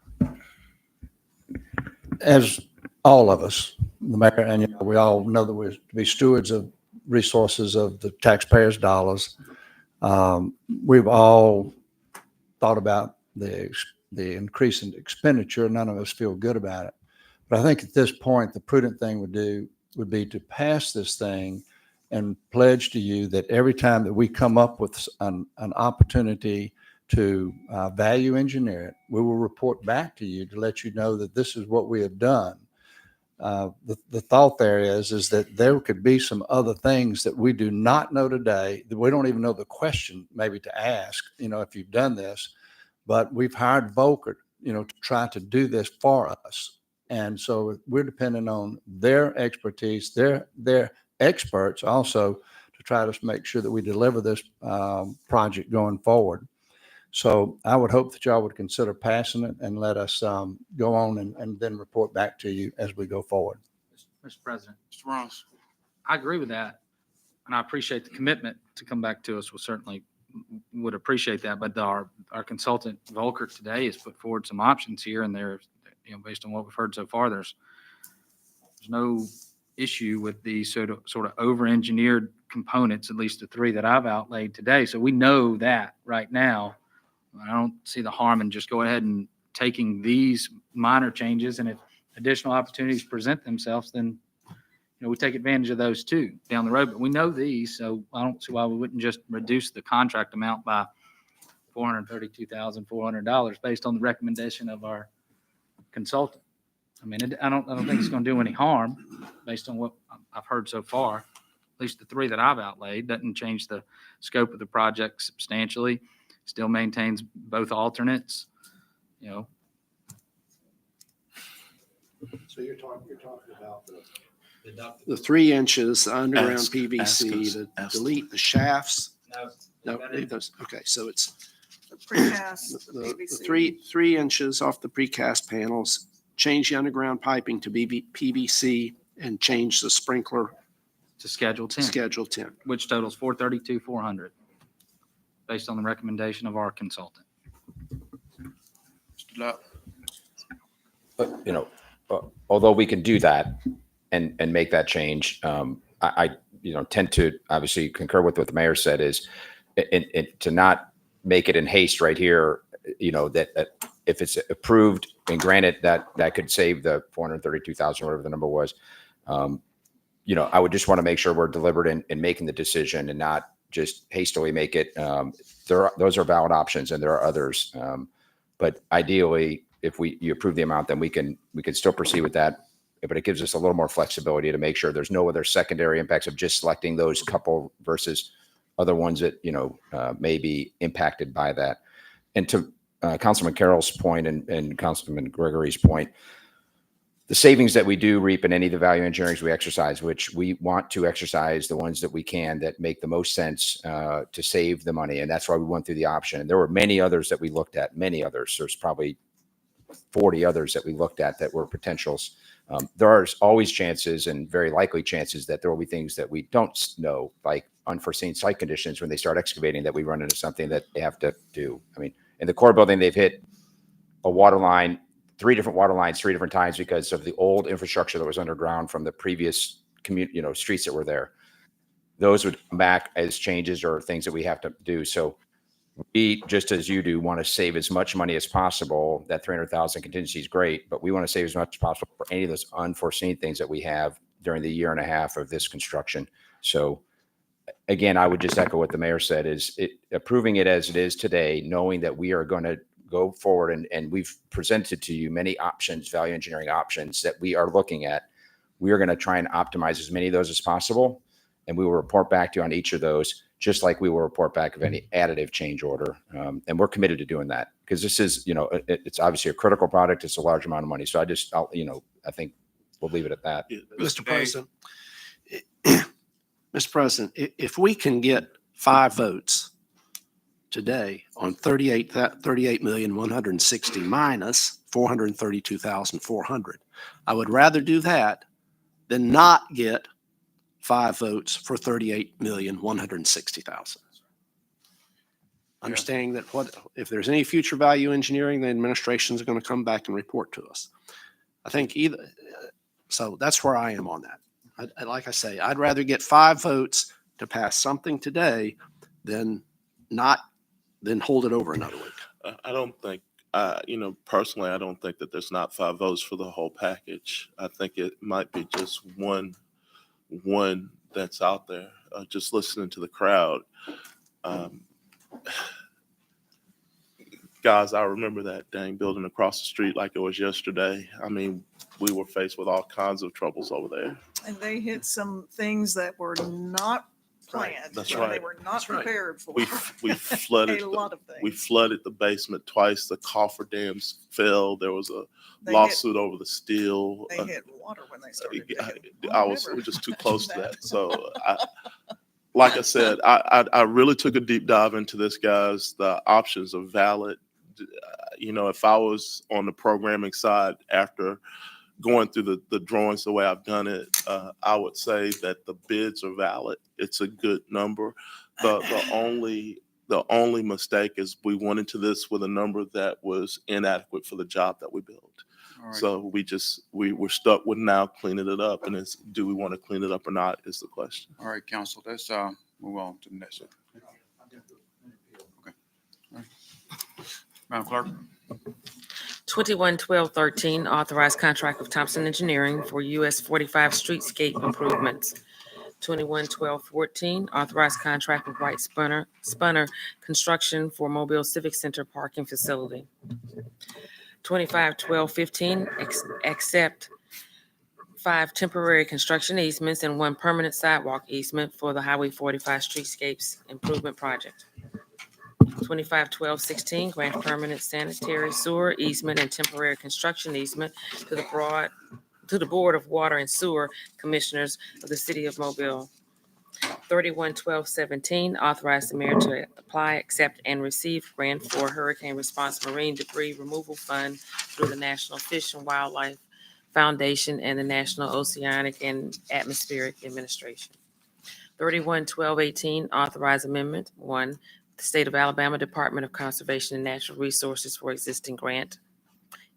Speaker 12: As all of us
Speaker 16: the mayor, and we all know that we're to be stewards of resources of the taxpayers' dollars. We've all thought about the increase in expenditure. None of us feel good about it. But I think at this point, the prudent thing would be to pass this thing and pledge to you that every time that we come up with an opportunity to value engineer it, we will report back to you to let you know that this is what we have done. The thought there is that there could be some other things that we do not know today, that we don't even know the question maybe to ask, if you've done this, but we've hired Volker, to try to do this for us. And so we're dependent on their expertise, their experts also to try to make sure that we deliver this project going forward. So I would hope that y'all would consider passing it and let us go on and then report back to you as we go forward.
Speaker 7: Mr. President,
Speaker 1: Mr. Ross.
Speaker 7: I agree with that. And I appreciate the commitment to come back to us. We'll certainly would appreciate that. But our consultant Volker today has put forward some options here, and they're, based on what we've heard so far, there's no issue with the sort of over-engineered components, at least the three that I've outlaid today. So we know that right now. I don't see the harm in just go ahead and taking these minor changes, and if additional opportunities present themselves, then we take advantage of those too down the road. But we know these, so I don't see why we wouldn't just reduce the contract amount by $432,400 based on the recommendation of our consultant. I mean, I don't think it's going to do any harm based on what I've heard so far. At least the three that I've outlaid doesn't change the scope of the project substantially. Still maintains both alternates,
Speaker 14: So you're talking about the 3 inches underground
Speaker 11: Ask
Speaker 14: PVC
Speaker 11: us,
Speaker 14: to
Speaker 11: ask
Speaker 14: delete the shafts.
Speaker 7: No,
Speaker 14: No, leave those. Okay, so it's
Speaker 9: The precast
Speaker 14: the
Speaker 9: PVC.
Speaker 14: 3 inches off the precast panels, change the underground piping to PVC, and change the sprinkler
Speaker 7: to Schedule 10,
Speaker 14: Schedule 10.
Speaker 7: which totals $432,400 based on the recommendation of our consultant.
Speaker 1: Mr. Lott.
Speaker 15: But, although we can do that and make that change, I tend to obviously concur with what the mayor said is to not make it in haste right here, that if it's approved and granted that could save the 432,000, whatever the number was, I would just want to make sure we're deliberate in making the decision and not just hastily make it. Those are valid options, and there are others. But ideally, if you approve the amount, then we can still proceed with that. But it gives us a little more flexibility to make sure there's no other secondary impacts of just selecting those couple versus other ones that may be impacted by that. And to Councilman Carroll's point and Councilman Gregory's point, the savings that we do reap in any of the value engineerings we exercise, which we want to exercise the ones that we can that make the most sense to save the money. And that's why we went through the option. And there were many others that we looked at, many others. There's probably 40 others that we looked at that were potentials. There are always chances and very likely chances that there will be things that we don't know, like unforeseen site conditions when they start excavating, that we run into something that they have to do. I mean, in the core building, they've hit a water line, 3 different water lines, 3 different times because of the old infrastructure that was underground from the previous streets that were there. Those would come back as changes or things that we have to do. So we, just as you do, want to save as much money as possible. That 300,000 contingency is great, but we want to save as much as possible for any of those unforeseen things that we have during the year and a half of this construction. So again, I would just echo what the mayor said, is approving it as it is today, knowing that we are going to go forward and we've presented to you many options, value engineering options that we are looking at. We are going to try and optimize as many of those as possible. And we will report back to you on each of those, just like we will report back of any additive change order. And we're committed to doing that because this is, it's obviously a critical product. It's a large amount of money. So I think we'll leave it at that.
Speaker 14: Mr. President, Mr. President, if we can get 5 votes today on 38,160,000 minus 432,400, I would rather do that than not get 5 votes for 38,160,000. Understanding that if there's any future value engineering, the administration is going to come back and report to us. I think So that's where I am on that. Like I say, I'd rather get 5 votes to pass something today than hold it over another week.
Speaker 11: I don't think, personally, I don't think that there's not 5 votes for the whole package. I think it might be just one that's out there, just listening to the crowd. Guys, I remember that dang building across the street like it was yesterday. I mean, we were faced with all kinds of troubles over there.
Speaker 9: And they hit some things that were not planned.
Speaker 11: That's
Speaker 9: They
Speaker 11: right.
Speaker 9: were not prepared for.
Speaker 11: We flooded,
Speaker 9: A lot of things.
Speaker 11: we flooded the basement twice. The coffer dams fell. There was a
Speaker 9: They
Speaker 11: lawsuit over the steel.
Speaker 9: They hit water when they started.
Speaker 11: We're just too close to that. So like I said, I really took a deep dive into this, guys. The options are valid. If I was on the programming side after going through the drawings the way I've done it, I would say that the bids are valid. It's a good number. The only mistake is we went into this with a number that was inadequate for the job that we built.
Speaker 1: All right.
Speaker 11: So we're stuck with now cleaning it up, and do we want to clean it up or not is the question.
Speaker 1: All right, council, let's move on to the next. Okay. All right. Madam Clerk.
Speaker 2: 21-12-13, authorized contract with Thompson Engineering for US 45 streetscape improvements. 21-12-14, authorized contract with Wright Spunner Construction for Mobile Civic Center parking facility. 25-12-15, accept 5 temporary construction easements and 1 permanent sidewalk easement for the Highway 45 streetscapes improvement project. 25-12-16, grant permanent sanitary sewer easement and temporary construction easement to the Board of Water and Sewer Commissioners of the City of Mobile. 31-12-17, authorize the mayor to apply, accept, and receive grant for hurricane response marine debris removal fund through the National Fish and Wildlife Foundation and the National Oceanic and Atmospheric Administration. 31-12-18, authorize amendment 1, the State of Alabama Department of Conservation and Natural Resources for existing grant,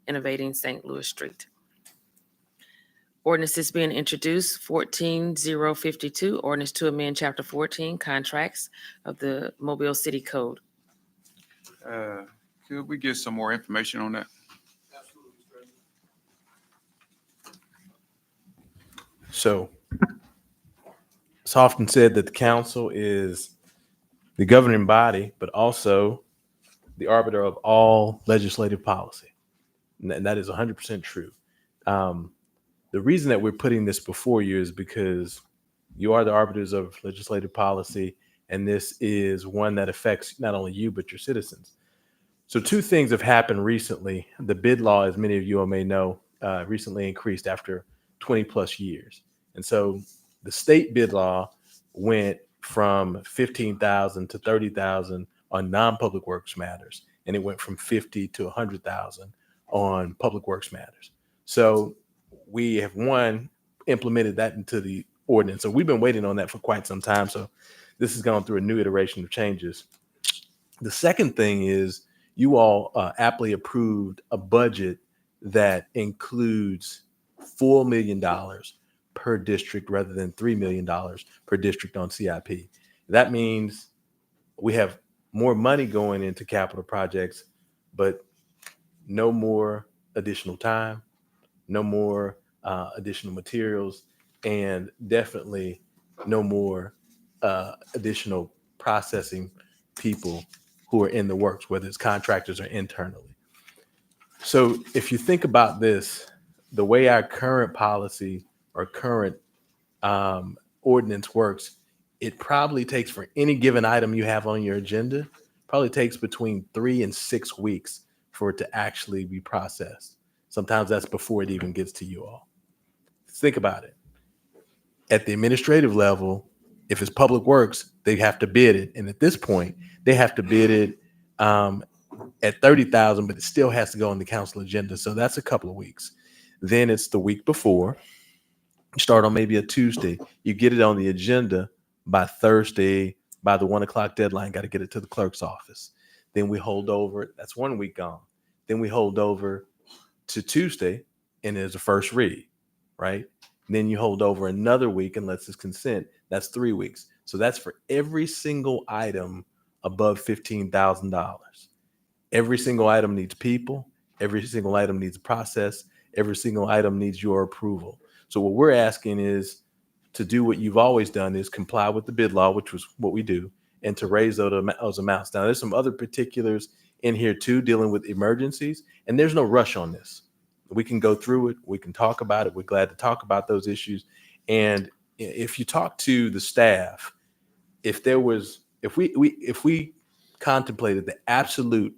Speaker 2: Innovating St. Louis Street. Ordinance is being introduced, 14-052, ordinance to amend Chapter 14, contracts of the Mobile City Code.
Speaker 1: Could we get some more information on that?
Speaker 10: So it's often said that the council is the governing body, but also the arbiter of all legislative policy. And that is 100% true. The reason that we're putting this before you is because you are the arbiters of legislative policy, and this is one that affects not only you, but your citizens. So 2 things have happened recently. The bid law, as many of you all may know, recently increased after 20 plus years. And so the state bid law went from 15,000 to 30,000 on non-public works matters, and it went from 50 to 100,000 on public works matters. So we have implemented that into the ordinance. So we've been waiting on that for quite some time. So this has gone through a new iteration of changes. The second thing is you all aptly approved a budget that includes $4 million per district rather than $3 million per district on CIP. That means we have more money going into capital projects, but no more additional time, no more additional materials, and definitely no more additional processing people who are in the works, whether it's contractors or internally. So if you think about this, the way our current policy or current ordinance works, it probably takes, for any given item you have on your agenda, probably takes between 3 and 6 weeks for it to actually be processed. Sometimes that's before it even gets to you all. Think about it. At the administrative level, if it's public works, they have to bid it. And at this point, they have to bid it at 30,000, but it still has to go on the council agenda. So that's a couple of weeks. Then it's the week before. You start on maybe a Tuesday. You get it on the agenda by Thursday, by the 1 o'clock deadline, got to get it to the clerk's office. Then we hold over. That's 1 week gone. Then we hold over to Tuesday, and there's a first read, right? And then you hold over another week unless it's consent. That's 3 weeks. So that's for every single item above $15,000. Every single item needs people. Every single item needs a process. Every single item needs your approval. So what we're asking is to do what you've always done, is comply with the bid law, which was what we do, and to raise those amounts. Now, there's some other particulars in here too, dealing with emergencies, and there's no rush on this. We can go through it. We can talk about it. We're glad to talk about those issues. And if you talk to the staff, if we contemplated the absolute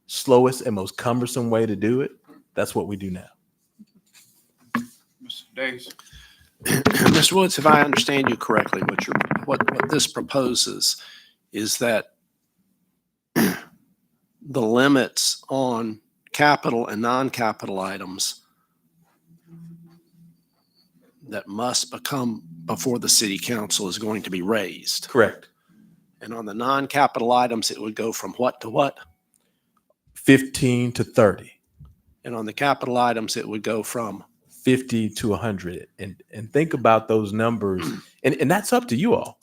Speaker 10: slowest and most cumbersome way to do it, that's what we do now.
Speaker 1: Mr. Davis.
Speaker 14: Mr. Woods, if I understand you correctly, what this proposes is that the limits on capital and non-capital items that must come before the city council is going to be raised.
Speaker 10: Correct.
Speaker 14: And on the non-capital items, it would go from what to what?
Speaker 10: 15 to 30.
Speaker 14: And on the capital items, it would go from
Speaker 10: 50 to 100. And think about those numbers. And that's up to you all.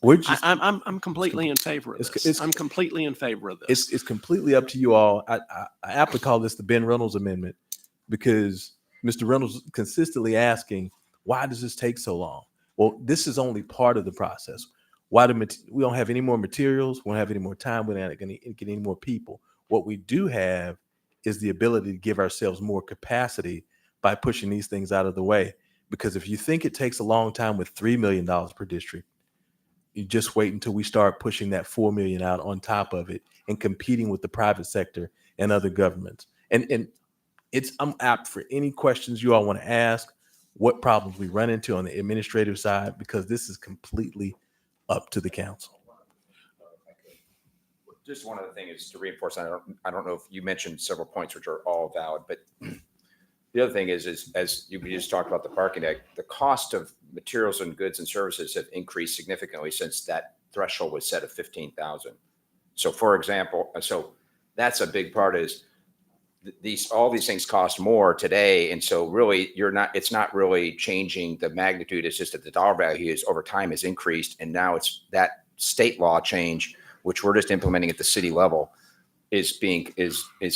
Speaker 10: We're just,
Speaker 14: I'm completely in favor of this. I'm completely in favor of this.
Speaker 10: it's completely up to you all. I aptly call this the Ben Reynolds Amendment, because Mr. Reynolds is consistently asking, why does this take so long? Well, this is only part of the process. We don't have any more materials. We don't have any more time. We're not going to get any more people. What we do have is the ability to give ourselves more capacity by pushing these things out of the way. Because if you think it takes a long time with $3 million per district, you just wait until we start pushing that $4 million out on top of it and competing with the private sector and other governments. And I'm apt for any questions you all want to ask, what problems we run into on the administrative side, because this is completely up to the council.
Speaker 15: Just one other thing is to reinforce, I don't know if you mentioned several points which are all valid, but the other thing is as you just talked about the parking deck, the cost of materials and goods and services have increased significantly since that threshold was set at 15,000. So for example, so that's a big part is all these things cost more today. And so really it's not really changing the magnitude. It's just that the dollar value is over time has increased. And now it's that state law change, which we're just implementing at the city level, is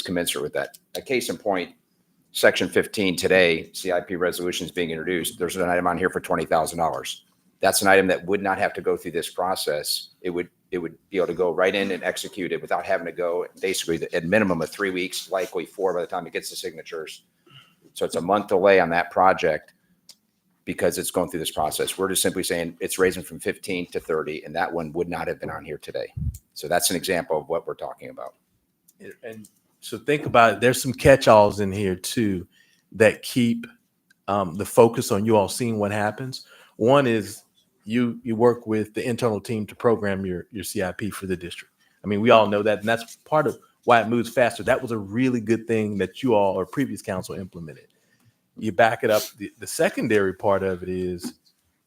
Speaker 15: commensurate with that. A case in point, Section 15 today, CIP resolution is being introduced. There's an item on here for $20,000. That's an item that would not have to go through this process. It would be able to go right in and execute it without having to go basically at minimum of 3 weeks, likely 4 by the time it gets the signatures. So it's a month delay on that project because it's going through this process. We're just simply saying it's raising from 15 to 30, and that one would not have been on here today. So that's an example of what we're talking about.
Speaker 10: And so think about it. There's some catch-alls in here too that keep the focus on you all seeing what happens. One is you work with the internal team to program your CIP for the district. I mean, we all know that, and that's part of why it moves faster. That was a really good thing that you all or previous council implemented. You back it up. The secondary part of it is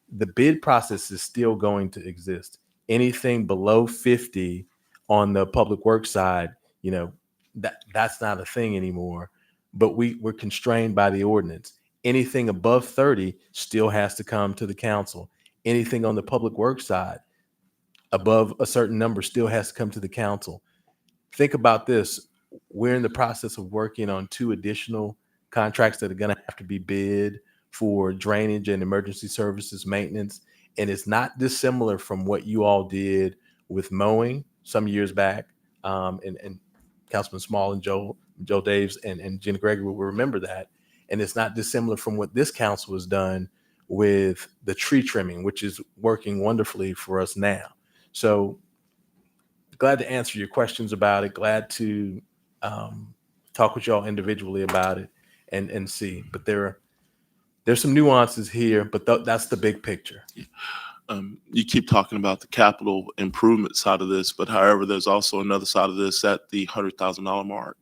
Speaker 10: the bid process is still going to exist. Anything below 50 on the public works side, that's not a thing anymore, but we're constrained by the ordinance. Anything above 30 still has to come to the council. Anything on the public works side above a certain number still has to come to the council. Think about this. We're in the process of working on 2 additional contracts that are going to have to be bid for drainage and emergency services maintenance. And it's not dissimilar from what you all did with mowing some years back. And Councilman Small and Joe Daves and Jenna Gregory will remember that. And it's not dissimilar from what this council has done with the tree trimming, which is working wonderfully for us now. So glad to answer your questions about it. Glad to talk with y'all individually about it and see. But there's some nuances here, but that's the big picture.
Speaker 11: You keep talking about the capital improvement side of this, but however, there's also another side of this at the $100,000 mark,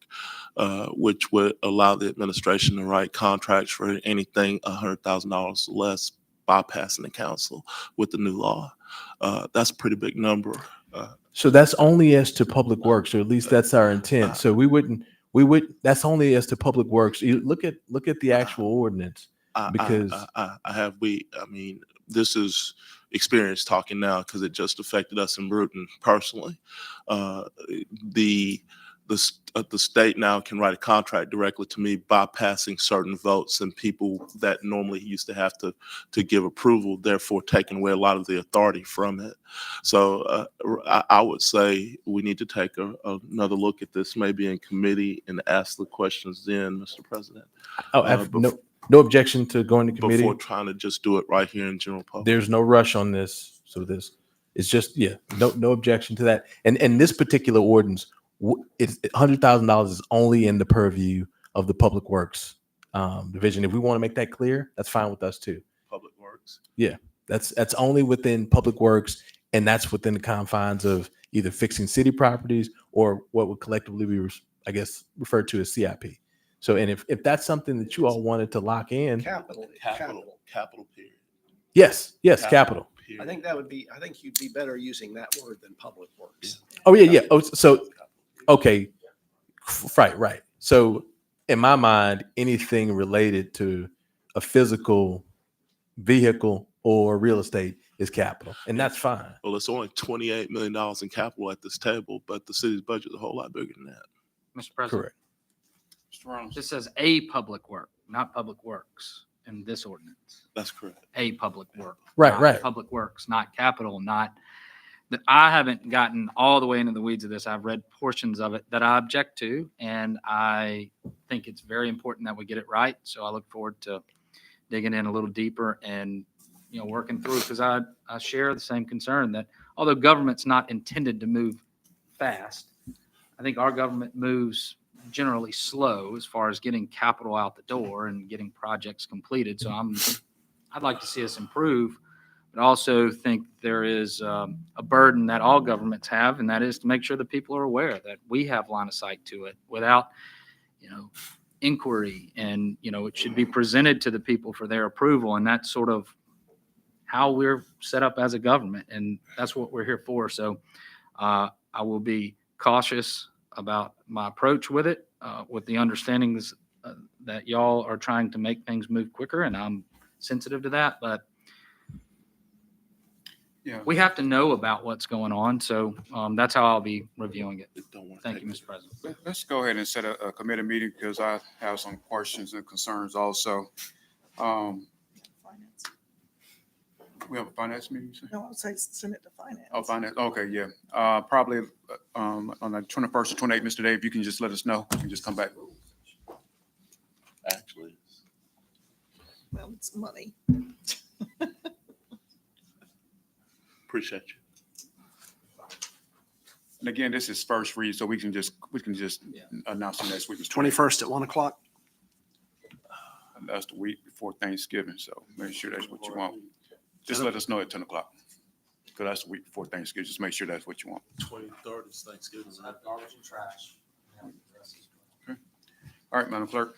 Speaker 11: which would allow the administration to write contracts for anything $100,000 less, bypassing the council with the new law. That's a pretty big number.
Speaker 10: So that's only as to public works, or at least that's our intent. So that's only as to public works. You look at the actual ordinance. Because
Speaker 11: I have, I mean, this is experience talking now because it just affected us in Bruton personally. The the state now can write a contract directly to me, bypassing certain votes and people that normally used to have to give approval, therefore taking away a lot of the authority from it. So I would say we need to take another look at this, maybe in committee, and ask the questions then, Mr. President.
Speaker 10: No objection to going to committee.
Speaker 11: Before trying to just do it right here in general public.
Speaker 10: There's no rush on this. So this it's just, no objection to that. And this particular ordinance, it's $100,000 is only in the purview of the Public Works division. If we want to make that clear, that's fine with us too.
Speaker 11: Public Works.
Speaker 10: Yeah, that's only within Public Works, and that's within the confines of either fixing city properties or what would collectively be, I guess, referred to as CIP. So, and if that's something that you all wanted to lock in,
Speaker 14: Capital
Speaker 11: period.
Speaker 10: yes, capital.
Speaker 14: I think that would be, I think you'd be better using that word than Public Works.
Speaker 10: Oh yeah. Oh, so okay, right. So in my mind, anything related to a physical vehicle or real estate is capital, and that's fine.
Speaker 11: Well, it's only $28 million in capital at this table, but the city's budget is a whole lot bigger than that.
Speaker 7: Mr. President.
Speaker 10: Correct.
Speaker 1: Mr. Reynolds.
Speaker 7: This says a public work, not public works in this ordinance.
Speaker 11: That's correct.
Speaker 7: A public work.
Speaker 10: Right.
Speaker 7: not Public works, not capital, not that. I haven't gotten all the way into the weeds of this. I've read portions of it that I object to, and I think it's very important that we get it right. So I look forward to digging in a little deeper and, working through, because I share the same concern that although government's not intended to move fast, I think our government moves generally slow as far as getting capital out the door and getting projects completed. So I'd like to see us improve, but also think there is a burden that all governments have, and that is to make sure that people are aware that we have line of sight to it without, inquiry, and, it should be presented to the people for their approval. And that's sort of how we're set up as a government, and that's what we're here for. So I will be cautious about my approach with it, with the understanding that y'all are trying to make things move quicker, and I'm sensitive to that, but we have to know about what's going on. So that's how I'll be reviewing it. Thank you, Mr. President.
Speaker 1: Let's go ahead and set a committee meeting because I have some questions and concerns also. We have a finance meeting? You say?
Speaker 9: No, I would say send it to finance.
Speaker 1: Oh, finance. Okay, yeah. Probably on the 21st or 28th, Mr. Dave, you can just let us know and just come back.
Speaker 11: Actually.
Speaker 9: Well, it's money.
Speaker 11: Appreciate you.
Speaker 1: And again, this is first read, so we can just announce it next week.
Speaker 14: 21st at 1:00.
Speaker 1: That's the week before Thanksgiving, so make sure that's what you want. Just let us know at 10 o'clock, because that's the week before Thanksgiving. Just make sure that's what you want.
Speaker 11: 23rd is Thanksgiving.
Speaker 14: Garbage and trash.
Speaker 1: Okay. All right, Madam Clerk.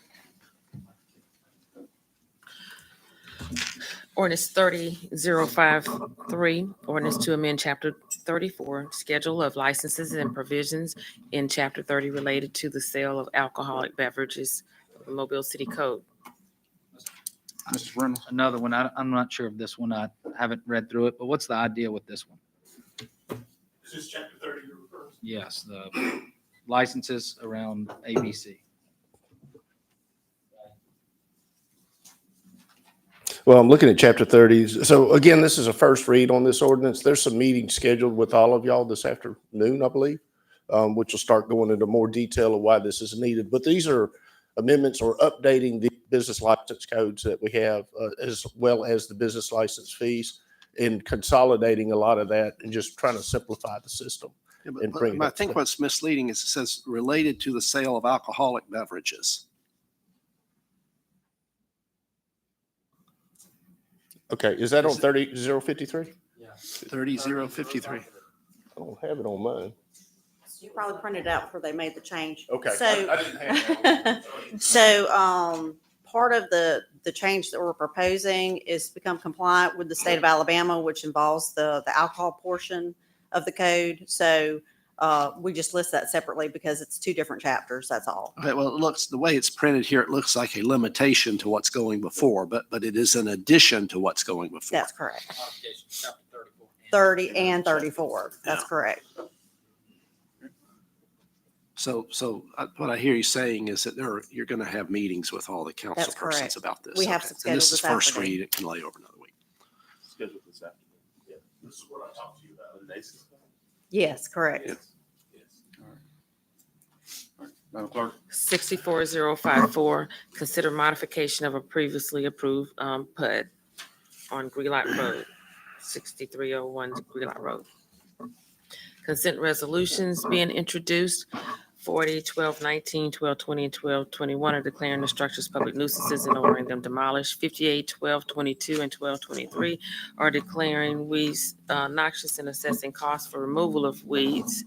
Speaker 2: Ordinance 30053, ordinance to amend Chapter 34, Schedule of Licenses and Provisions in Chapter 30 related to the sale of alcoholic beverages of the Mobile City Code.
Speaker 1: Mr. Reynolds.
Speaker 7: Another one, I'm not sure of this one. I haven't read through it, but what's the idea with this one?
Speaker 3: Is this chapter 30 you refer to?
Speaker 7: Yes, the licenses around ABC.
Speaker 14: Well, I'm looking at chapter 30. So again, this is a first read on this ordinance. There's some meetings scheduled with all of y'all this afternoon, I believe, which will start going into more detail of why this is needed. But these are amendments or updating the business license codes that we have, as well as the business license fees, and consolidating a lot of that and just trying to simplify the system. And bring it
Speaker 17: I
Speaker 14: up.
Speaker 17: think what's misleading is it says related to the sale of alcoholic beverages.
Speaker 14: Okay, is that on 30053?
Speaker 17: Yeah. 30053.
Speaker 14: I don't have it on mine.
Speaker 18: You probably printed it out before they made the change.
Speaker 14: Okay,
Speaker 18: So,
Speaker 14: I didn't have that.
Speaker 18: so part of the change that we're proposing is to become compliant with the state of Alabama, which involves the alcohol portion of the code. So We just list that separately because it's two different chapters, that's all.
Speaker 17: Okay, well, it looks, the way it's printed here, it looks like a limitation to what's going before, but it is an addition to what's going before.
Speaker 18: That's correct. 30 and 34, that's correct.
Speaker 17: So what I hear you saying is that you're going to have meetings with all the council
Speaker 18: That's
Speaker 17: persons
Speaker 18: correct.
Speaker 17: about this.
Speaker 18: We have
Speaker 17: Okay.
Speaker 18: some
Speaker 17: And this
Speaker 18: scheduled
Speaker 17: is
Speaker 18: this
Speaker 17: first
Speaker 18: afternoon.
Speaker 17: read. It can lay over another week.
Speaker 3: Schedule this afternoon. Yeah, this is what I talked to you about in Nason.
Speaker 18: Yes, correct.
Speaker 3: Yes.
Speaker 1: Madam Clerk?
Speaker 2: 64054, consider modification of a previously approved PUD on Greenlock Road, 6301 Greenlock Road. Consent resolutions being introduced, 40, 1219, 1220, and 1221 are declaring the structures public nuisances and ordering them demolished. 58, 1222, and 1223 are declaring weeds noxious and assessing costs for removal of weeds.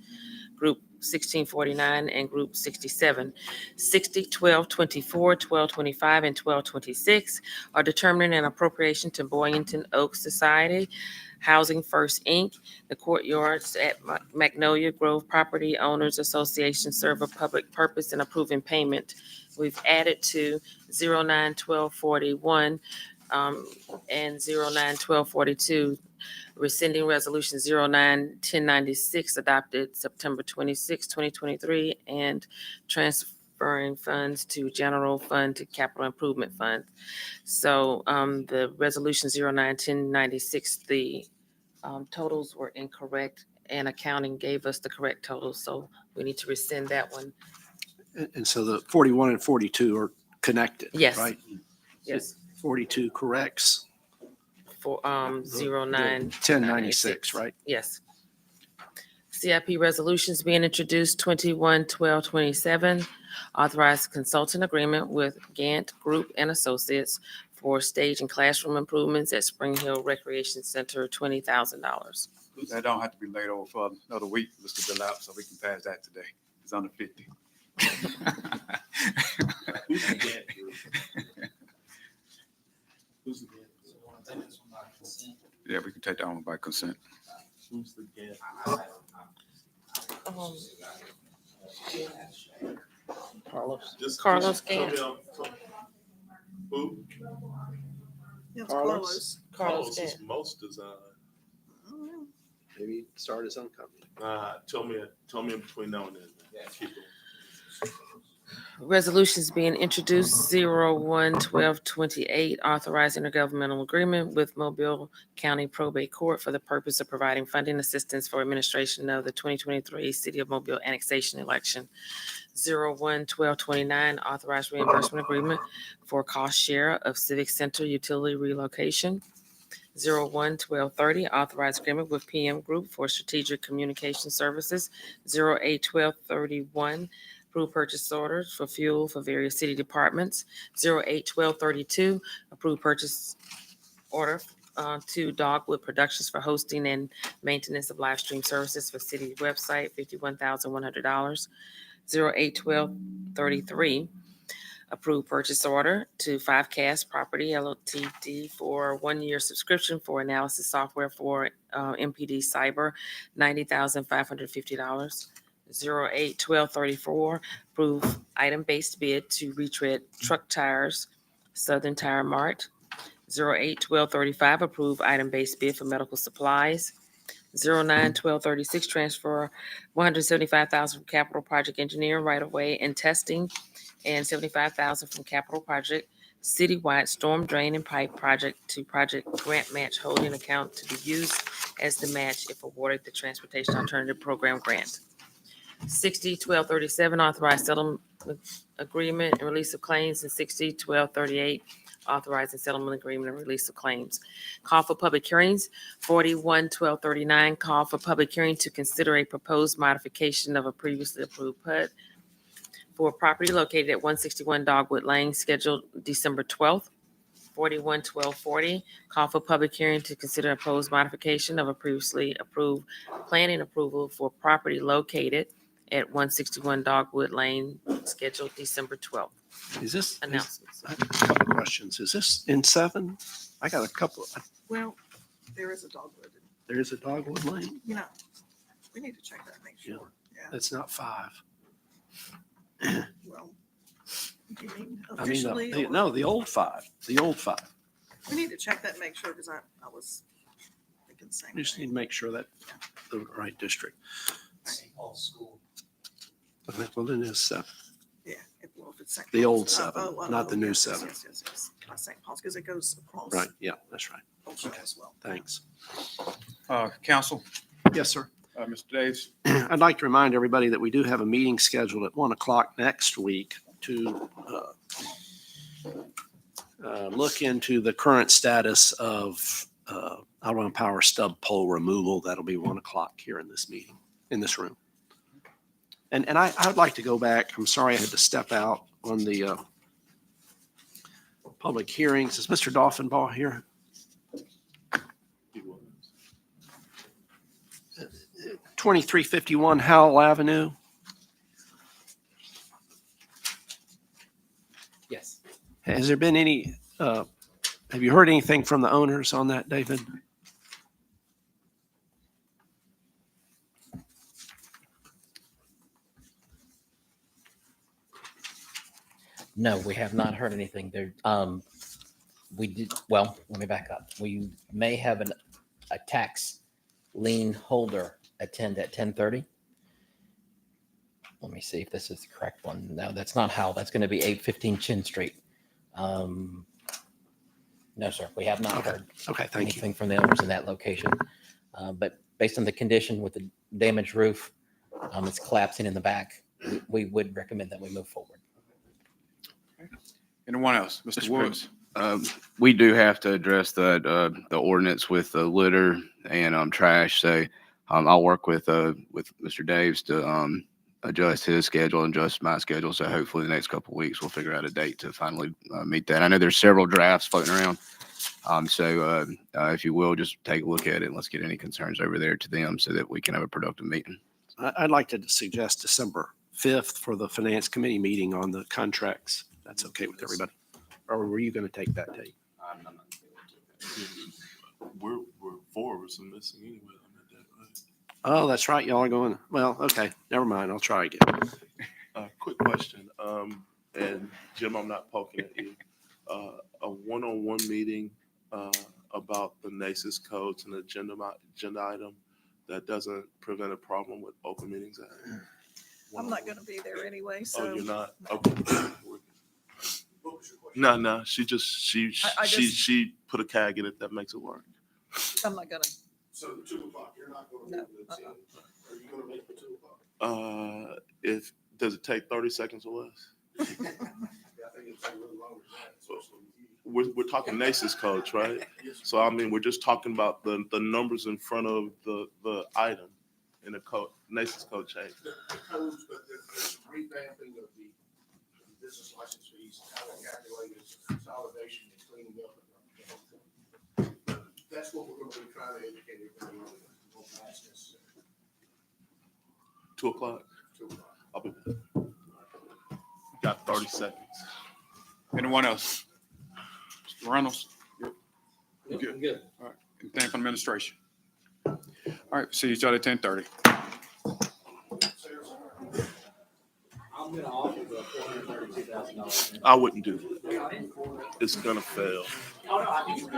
Speaker 2: Group 1649 and Group 67. 60, 1224, 1225, and 1226 are determining an appropriation to Boynton Oak Society, Housing First, Inc., the courtyards at Magnolia Grove Property Owners Association serve a public purpose in approving payment. We've added to 091241 and 091242, rescinding resolution 091096 adopted September 26, 2023, and transferring funds to general fund to capital improvement fund. So the resolution 091096, the totals were incorrect and accounting gave us the correct totals. So we need to rescind that one.
Speaker 17: And so the 41 and 42 are connected,
Speaker 2: Yes.
Speaker 17: right?
Speaker 2: Yes.
Speaker 17: 42 corrects.
Speaker 2: For
Speaker 17: the
Speaker 2: 091096,
Speaker 17: 1096, right?
Speaker 2: Yes. CIP resolutions being introduced, 211227, authorized consultant agreement with Gant Group and Associates for stage and classroom improvements at Spring Hill Recreation Center, $20,000.
Speaker 1: That don't have to be laid over for another week, Mr. Delap, so we can pass that today. It's under 50.
Speaker 3: Who's the Gant group? Who's the Gant?
Speaker 1: Yeah, we can take that one by consent.
Speaker 3: Who's the Gant?
Speaker 2: Carlos.
Speaker 3: Carlos
Speaker 2: Gant.
Speaker 3: Who?
Speaker 9: It's Carlos.
Speaker 2: Carlos
Speaker 3: is
Speaker 2: Gant.
Speaker 3: most design.
Speaker 17: Maybe start his own company.
Speaker 3: Tell me in between now and then. Keep going.
Speaker 2: Resolutions being introduced, 011228, authorizing intergovernmental agreement with Mobile County Probate Court for the purpose of providing funding assistance for administration of the 2023 City of Mobile annexation election. 011229, authorized reimbursement agreement for cost share of Civic Center utility relocation. 011230, authorized agreement with PM Group for strategic communication services. 081231, approved purchase orders for fuel for various city departments. 081232, approved purchase order to Dogwood Productions for hosting and maintenance of live stream services for city website, $51,100. 081233, approved purchase order to 5Cast Property LTD for 1-year subscription for analysis software for MPD Cyber, $90,550. 081234, approve item-based bid to retread truck tires, Southern Tire Mart. 081235, approve item-based bid for medical supplies. 091236, transfer $175,000 from capital project engineering right-of-way and testing, and $75,000 from capital project citywide storm drain and pipe project to project grant match holding account to be used as the match if awarded the Transportation Alternative Program grant. 601237, authorized settlement agreement and release of claims, and 601238, authorizing settlement agreement and release of claims. Call for public hearings, 411239, call for public hearing to consider a proposed modification of a previously approved PUD for property located at 161 Dogwood Lane, scheduled December 12th. 411240, call for public hearing to consider a proposed modification of a previously approved planning approval for property located at 161 Dogwood Lane, scheduled December 12th.
Speaker 17: Is this,
Speaker 2: Announcements.
Speaker 17: I have a couple questions. Is this in 7? I got a couple.
Speaker 9: Well, there is a dogwood.
Speaker 17: There's a Dogwood Lane.
Speaker 9: You know, we need to check that, make sure.
Speaker 14: It's not 5.
Speaker 9: Well, you mean
Speaker 14: I mean,
Speaker 9: officially, or-
Speaker 14: no, the old 5, the old 5.
Speaker 9: We need to check that, make sure, because I was thinking the same.
Speaker 14: We just need to make sure that the right district. Well, then it's
Speaker 9: Yeah. Well, if it's St.
Speaker 14: the old
Speaker 9: Paul's.
Speaker 14: 7, not the new
Speaker 9: yes,
Speaker 14: 7.
Speaker 9: Yes. Not St. Paul's, because it goes across.
Speaker 14: Right, yeah, that's right.
Speaker 9: Ocean as well.
Speaker 14: Thanks.
Speaker 1: Council,
Speaker 14: Yes, sir.
Speaker 1: Mr. Davis.
Speaker 14: I'd like to remind everybody that we do have a meeting scheduled at 1:00 next week to look into the current status of Alabama Power stub pole removal. That'll be 1:00 here in this meeting, in this room. And I'd like to go back. I'm sorry I had to step out on the public hearings. Is Mr. Dolphinbaugh here? 2351 Howell Avenue.
Speaker 15: Yes.
Speaker 14: Has there been any, have you heard anything from the owners on that, David?
Speaker 19: No, we have not heard anything there. We did, well, let me back up. We may have a tax lien holder attend at 10:30. Let me see if this is the correct one. No, that's not how. That's going to be 815 Chin Street. No, sir, we have not heard
Speaker 14: Okay, thank you.
Speaker 19: anything from the owners in that location. But based on the condition with the damaged roof, it's collapsing in the back. We would recommend that we move forward.
Speaker 1: Anyone else? Mr. Woods?
Speaker 4: We do have to address that, the ordinance with the litter and trash. So I'll work with Mr. Daves to adjust his schedule and adjust my schedule. So hopefully the next couple of weeks, we'll figure out a date to finally meet that. I know there's several drafts floating around. So if you will, just take a look at it and let's get any concerns over there to them so that we can have a productive meeting.
Speaker 14: I'd like to suggest December 5th for the Finance Committee meeting on the contracts. That's okay with everybody? Or were you going to take that date?
Speaker 11: We're 4 of us are missing anyway on that day, right?
Speaker 14: Oh, that's right. Y'all are going, well, okay, never mind. I'll try again.
Speaker 11: Quick question, and Jim, I'm not poking at you. A one-on-one meeting about the NACIS codes and agenda item that doesn't prevent a problem with open meetings act?
Speaker 9: I'm not going to be there anyway,
Speaker 11: Oh,
Speaker 9: so.
Speaker 11: you're not? Okay. No, she she put a tag in it that makes it work.
Speaker 9: I'm not going to.
Speaker 3: So 2:00, you're not going to
Speaker 9: No,
Speaker 3: move it at 10. Are you going to make it 2:00?
Speaker 11: If, does it take 30 seconds or less?
Speaker 3: Yeah, I think it'll take a little longer than that, especially with you.
Speaker 11: We're talking NACIS codes, right? So I mean, we're just talking about the numbers in front of the item in the code, NACIS code change.
Speaker 3: The codes, but there's revamping of the business license fees, how they calculate it, consolidation and cleaning up. That's what we're going to be trying to educate everybody on. Go past this.
Speaker 11: 2 o'clock.
Speaker 3: 2:00.
Speaker 11: I'll be back. Got 30 seconds.
Speaker 1: Anyone else? Mr. Reynolds? You good? Good. All right. Anything from administration? All right, see each other at 10:30.
Speaker 20: I'm gonna offer the $432,000.
Speaker 11: I wouldn't do that. It's gonna fail.
Speaker 20: Oh, no, I think